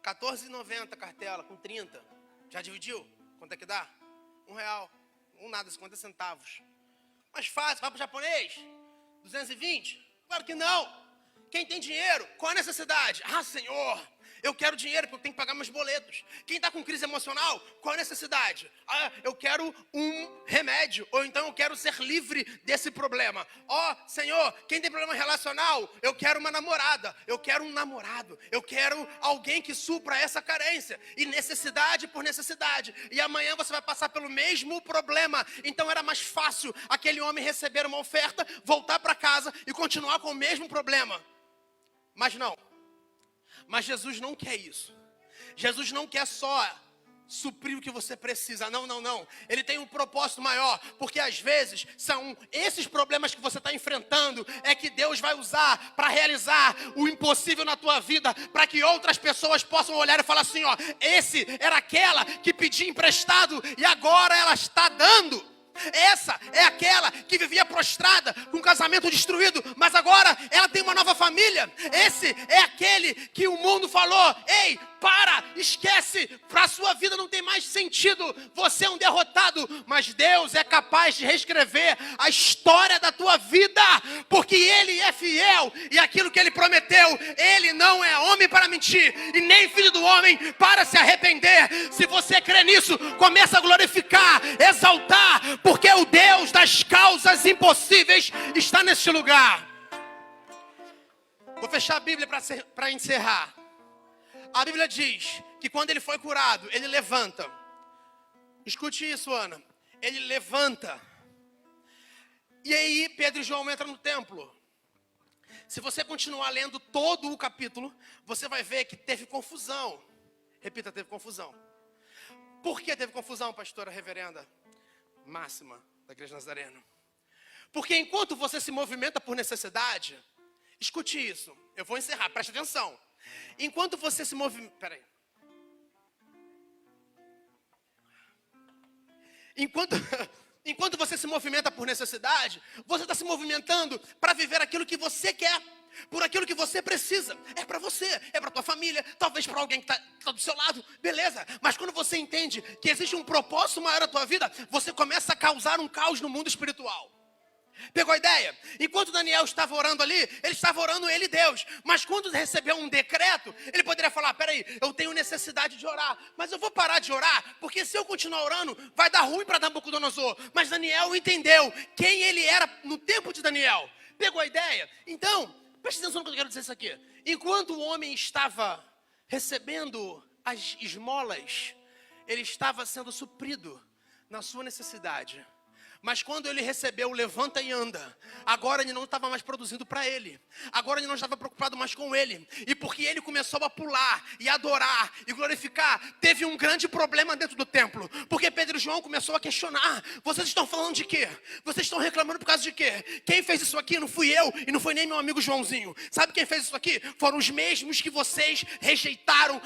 E: R$14,90 cartela, com 30. Já dividiu? Quanto é que dá? R$1. Nada, 50 centavos. Mais fácil, vai para o japonês? 220? Claro que não. Quem tem dinheiro, qual a necessidade? Ah, Senhor, eu quero dinheiro porque eu tenho que pagar meus boletos. Quem está com crise emocional, qual a necessidade? Ah, eu quero um remédio, ou então eu quero ser livre desse problema. Ó, Senhor, quem tem problema relacional, eu quero uma namorada, eu quero um namorado, eu quero alguém que supra essa carência. E necessidade por necessidade. E amanhã você vai passar pelo mesmo problema. Então era mais fácil aquele homem receber uma oferta, voltar para casa e continuar com o mesmo problema. Mas não. Mas Jesus não quer isso. Jesus não quer só suprir o que você precisa. Não, não, não. Ele tem um propósito maior. Porque às vezes são esses problemas que você está enfrentando é que Deus vai usar para realizar o impossível na tua vida. Para que outras pessoas possam olhar e falar assim, ó, esse era aquela que pedia emprestado e agora ela está dando. Essa é aquela que vivia prostrada, com um casamento destruído, mas agora ela tem uma nova família. Esse é aquele que o mundo falou, ei, para, esquece, para a sua vida não tem mais sentido, você é um derrotado. Mas Deus é capaz de reescrever a história da tua vida, porque Ele é fiel, e aquilo que Ele prometeu, Ele não é homem para mentir, e nem filho do homem para se arrepender. Se você crê nisso, começa a glorificar, exaltar, porque o Deus das causas impossíveis está neste lugar. Vou fechar a Bíblia para encerrar. A Bíblia diz que quando ele foi curado, ele levanta. Escute isso, Ana. Ele levanta. E aí Pedro e João entram no templo. Se você continuar lendo todo o capítulo, você vai ver que teve confusão. Repita, teve confusão. Por que teve confusão, pastora reverenda Máxima da Igreja Nazareno? Porque enquanto você se movimenta por necessidade, escute isso, eu vou encerrar, preste atenção. Enquanto você se movimenta, peraí. Enquanto você se movimenta por necessidade, você está se movimentando para viver aquilo que você quer, por aquilo que você precisa. É para você, é para tua família, talvez para alguém que está do seu lado, beleza. Mas quando você entende que existe um propósito maior na tua vida, você começa a causar um caos no mundo espiritual. Pegou a ideia? Enquanto Daniel estava orando ali, ele estava orando ele e Deus. Mas quando recebeu um decreto, ele poderia falar, peraí, eu tenho necessidade de orar, mas eu vou parar de orar, porque se eu continuar orando, vai dar ruim para Nabucodonosor. Mas Daniel entendeu quem ele era no tempo de Daniel. Pegou a ideia? Então, preste atenção no que eu quero dizer isso aqui. Enquanto o homem estava recebendo as esmolas, ele estava sendo suprido na sua necessidade. Mas quando ele recebeu o levanta e anda, agora ele não estava mais produzindo para ele. Agora ele não estava preocupado mais com ele. E porque ele começou a pular e adorar e glorificar, teve um grande problema dentro do templo. Porque Pedro e João começou a questionar. Vocês estão falando de quê? Vocês estão reclamando por causa de quê? Quem fez isso aqui não fui eu e não foi nem meu amigo Joãozinho. Sabe quem fez isso aqui? Foram os mesmos que vocês rejeitaram,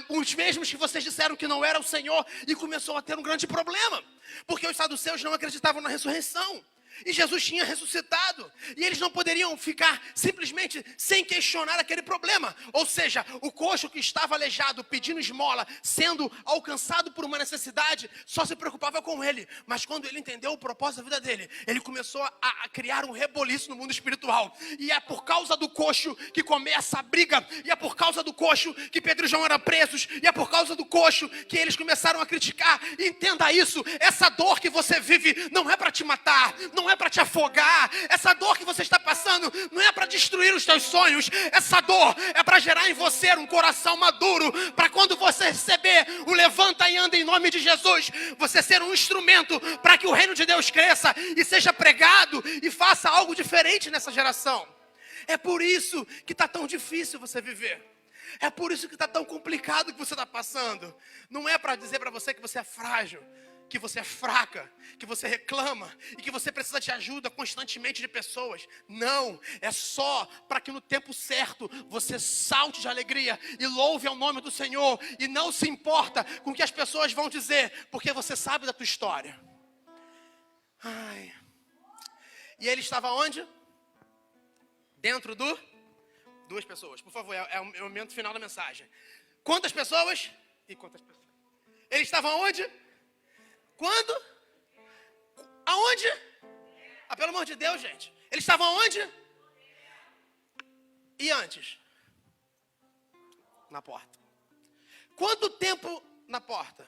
E: os mesmos que vocês disseram que não era o Senhor. E começou a ter um grande problema. Porque os saduceus não acreditavam na ressurreição. E Jesus tinha ressuscitado. E eles não poderiam ficar simplesmente sem questionar aquele problema. Ou seja, o coxo que estava aleijado, pedindo esmola, sendo alcançado por uma necessidade, só se preocupava com ele. Mas quando ele entendeu o propósito da vida dele, ele começou a criar um reboliço no mundo espiritual. E é por causa do coxo que começa a briga. E é por causa do coxo que Pedro e João eram presos. E é por causa do coxo que eles começaram a criticar. Entenda isso, essa dor que você vive não é para te matar, não não é para te afogar. Essa dor que você está passando não é para destruir os teus sonhos. Essa dor é para gerar em você um coração maduro, para quando você receber o levanta e anda em nome de Jesus, você ser um instrumento para que o reino de Deus cresça e seja pregado e faça algo diferente nessa geração. É por isso que está tão difícil você viver. É por isso que está tão complicado o que você está passando. Não é para dizer para você que você é frágil, que você é fraca, que você reclama e que você precisa de ajuda constantemente de pessoas. Não, é só para que no tempo certo você salte de alegria e louve ao nome do Senhor e não se importa com o que as pessoas vão dizer, porque você sabe da tua história. Ai. E ele estava onde? Dentro do... Duas pessoas, por favor, é o momento final da mensagem. Quantas pessoas? E quantas pessoas? Ele estava onde? Quando? Aonde? Ah, pelo amor de Deus, gente. Ele estava onde? E antes? Na porta. Quanto tempo na porta?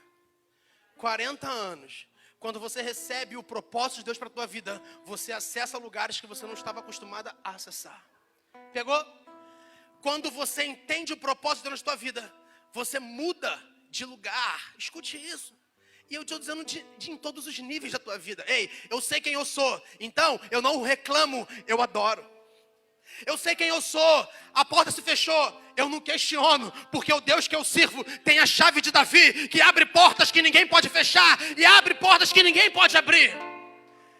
E: 40 anos. Quando você recebe o propósito de Deus para a tua vida, você acessa lugares que você não estava acostumado a acessar. Pegou? Quando você entende o propósito de Deus na tua vida, você muda de lugar. Escute isso. E eu estou dizendo em todos os níveis da tua vida. Ei, eu sei quem eu sou, então eu não reclamo, eu adoro. Eu sei quem eu sou, a porta se fechou, eu não questiono, porque o Deus que eu sirvo tem a chave de Davi, que abre portas que ninguém pode fechar e abre portas que ninguém pode abrir.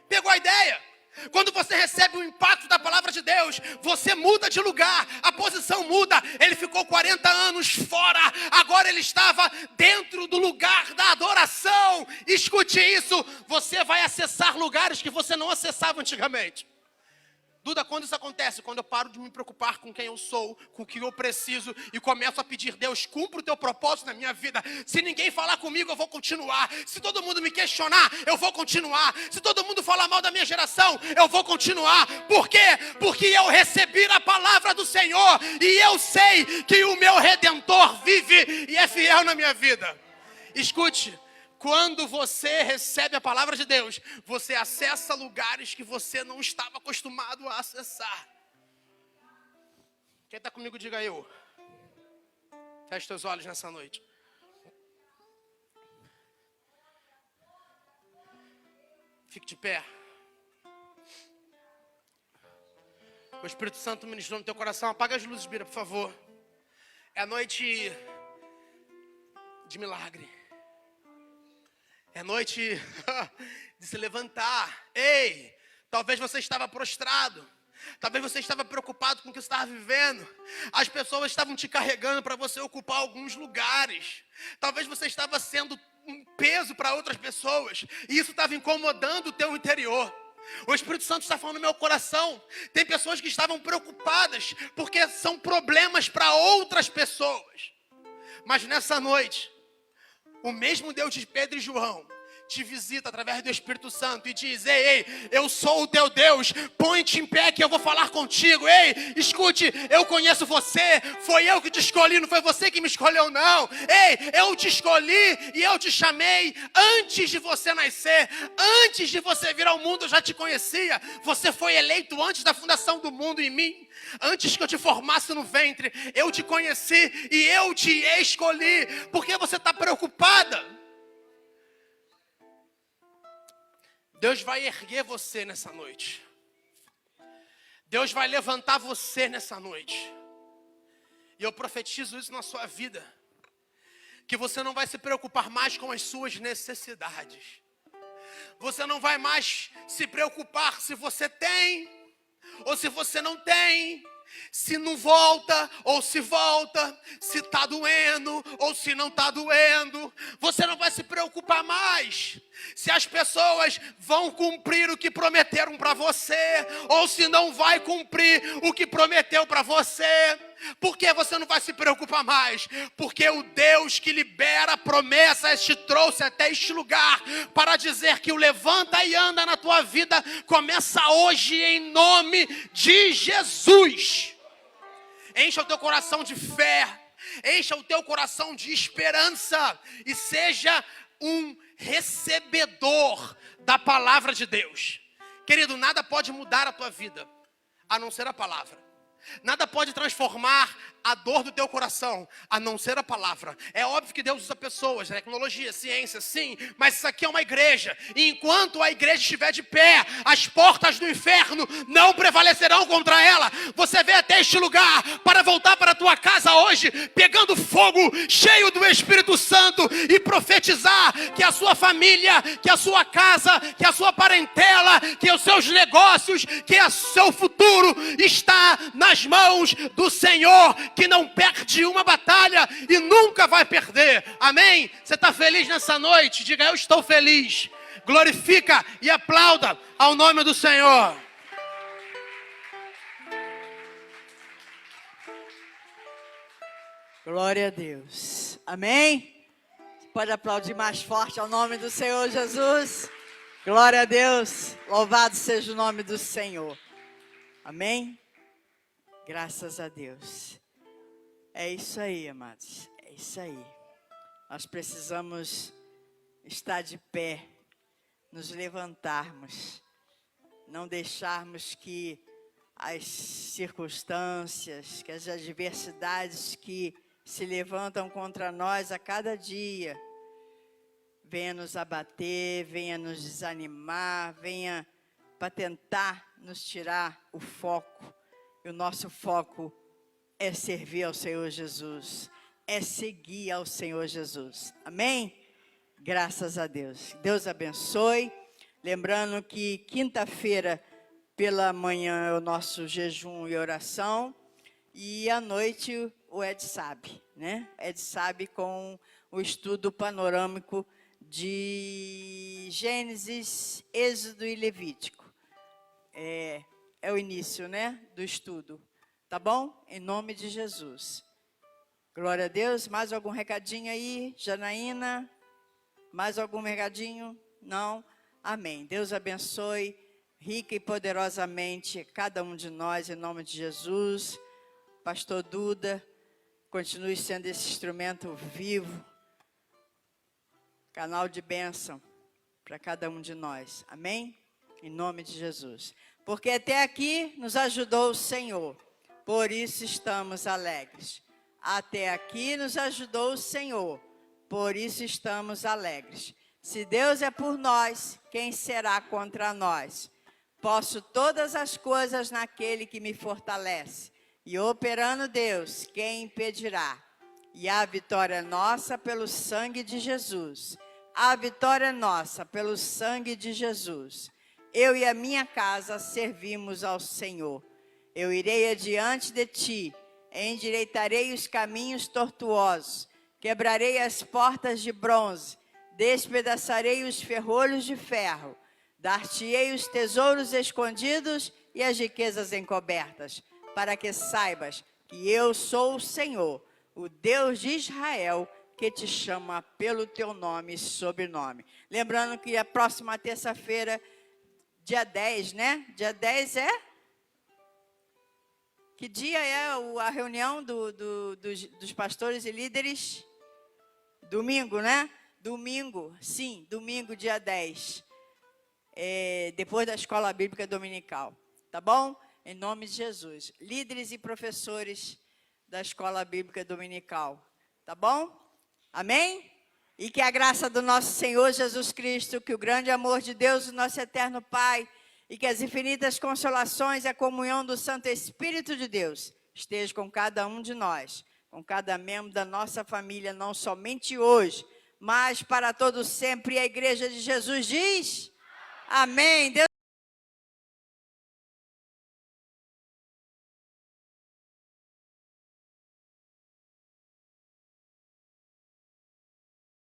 E: Pegou a ideia? Quando você recebe o impacto da palavra de Deus, você muda de lugar, a posição muda. Ele ficou 40 anos fora, agora ele estava dentro do lugar da adoração. Escute isso, você vai acessar lugares que você não acessava antigamente. Duda, quando isso acontece? Quando eu paro de me preocupar com quem eu sou, com o que eu preciso e começo a pedir, Deus, cumpra o teu propósito na minha vida. Se ninguém falar comigo, eu vou continuar. Se todo mundo me questionar, eu vou continuar. Se todo mundo falar mal da minha geração, eu vou continuar. Por quê? Porque eu recebi a palavra do Senhor e eu sei que o meu Redentor vive e é fiel na minha vida. Escute. Quando você recebe a palavra de Deus, você acessa lugares que você não estava acostumado a acessar. Quem está comigo, diga eu. Feche teus olhos nessa noite. Fique de pé. O Espírito Santo ministrou no teu coração. Apaga as luzes, Bira, por favor. É noite de milagre. É noite de se levantar. Ei, talvez você estava prostrado. Talvez você estava preocupado com o que você estava vivendo. As pessoas estavam te carregando para você ocupar alguns lugares. Talvez você estava sendo um peso para outras pessoas. E isso estava incomodando o teu interior. O Espírito Santo está falando no meu coração. Tem pessoas que estavam preocupadas porque são problemas para outras pessoas. Mas nessa noite, o mesmo Deus de Pedro e João te visita através do Espírito Santo e diz, ei, eu sou o teu Deus, põe-te em pé que eu vou falar contigo. Ei, escute, eu conheço você, foi eu que te escolhi, não foi você que me escolheu não. Ei, eu te escolhi e eu te chamei antes de você nascer, antes de você vir ao mundo eu já te conhecia. Você foi eleito antes da fundação do mundo em mim. Antes que eu te formasse no ventre, eu te conheci e eu te escolhi. Por que você está preocupada? Deus vai erguer você nessa noite. Deus vai levantar você nessa noite. E eu profetizo isso na sua vida. Que você não vai se preocupar mais com as suas necessidades. Você não vai mais se preocupar se você tem ou se você não tem. Se não volta ou se volta, se está doendo ou se não está doendo. Você não vai se preocupar mais se as pessoas vão cumprir o que prometeram para você ou se não vai cumprir o que prometeu para você. Por que você não vai se preocupar mais? Porque o Deus que libera promessas te trouxe até este lugar para dizer que o levanta e anda na tua vida começa hoje em nome de Jesus. Encha o teu coração de fé, encha o teu coração de esperança e seja um recebedor da palavra de Deus. Querido, nada pode mudar a tua vida, a não ser a palavra. Nada pode transformar a dor do teu coração, a não ser a palavra. É óbvio que Deus usa pessoas, tecnologia, ciência, sim, mas isso aqui é uma igreja. E enquanto a igreja estiver de pé, as portas do inferno não prevalecerão contra ela. Você vem até este lugar para voltar para a tua casa hoje, pegando fogo, cheio do Espírito Santo, e profetizar que a sua família, que a sua casa, que a sua parentela, que os seus negócios, que o seu futuro está nas mãos do Senhor, que não perde uma batalha e nunca vai perder. Amém? Você está feliz nessa noite? Diga: eu estou feliz. Glorifica e aplauda ao nome do Senhor.
F: Glória a Deus. Amém? Você pode aplaudir mais forte ao nome do Senhor Jesus. Glória a Deus. Louvado seja o nome do Senhor. Amém? Graças a Deus. É isso aí, amados. É isso aí. Nós precisamos estar de pé, nos levantarmos, não deixarmos que as circunstâncias, que as adversidades que se levantam contra nós a cada dia, venha nos abater, venha nos desanimar, venha para tentar nos tirar o foco. E o nosso foco é servir ao Senhor Jesus, é seguir ao Senhor Jesus. Amém? Graças a Deus. Deus abençoe. Lembrando que quinta-feira pela manhã é o nosso jejum e oração. E à noite o Ed Sabe, né? Ed Sabe com o estudo panorâmico de Gênesis, Êxodo e Levítico. É o início, né, do estudo. Tá bom? Em nome de Jesus. Glória a Deus. Mais algum recadinho aí, Janaína? Mais algum recadinho? Não? Amém. Deus abençoe rica e poderosamente cada um de nós, em nome de Jesus. Pastor Duda, continue sendo esse instrumento vivo, canal de bênção para cada um de nós. Amém? Em nome de Jesus. Porque até aqui nos ajudou o Senhor, por isso estamos alegres. Até aqui nos ajudou o Senhor, por isso estamos alegres. Se Deus é por nós, quem será contra nós? Posso todas as coisas naquele que me fortalece. E operando Deus, quem impedirá? E a vitória é nossa pelo sangue de Jesus. A vitória é nossa pelo sangue de Jesus. Eu e a minha casa servimos ao Senhor. Eu irei adiante de ti, endireitarei os caminhos tortuosos, quebrarei as portas de bronze, despedaçarei os ferrolhos de ferro, dar-te-ei os tesouros escondidos e as riquezas encobertas, para que saibas que eu sou o Senhor, o Deus de Israel, que te chama pelo teu nome e sobrenome. Lembrando que a próxima terça-feira, dia 10, né? Dia 10 é? Que dia é a reunião dos pastores e líderes? Domingo, né? Domingo, sim, domingo, dia 10. Depois da escola bíblica dominical. Tá bom? Em nome de Jesus. Líderes e professores da escola bíblica dominical. Tá bom? Amém? E que a graça do nosso Senhor Jesus Cristo, que o grande amor de Deus, o nosso eterno Pai, e que as infinitas consolações e a comunhão do Santo Espírito de Deus esteja com cada um de nós, com cada membro da nossa família, não somente hoje, mas para todo sempre. E a igreja de Jesus diz: amém. Deus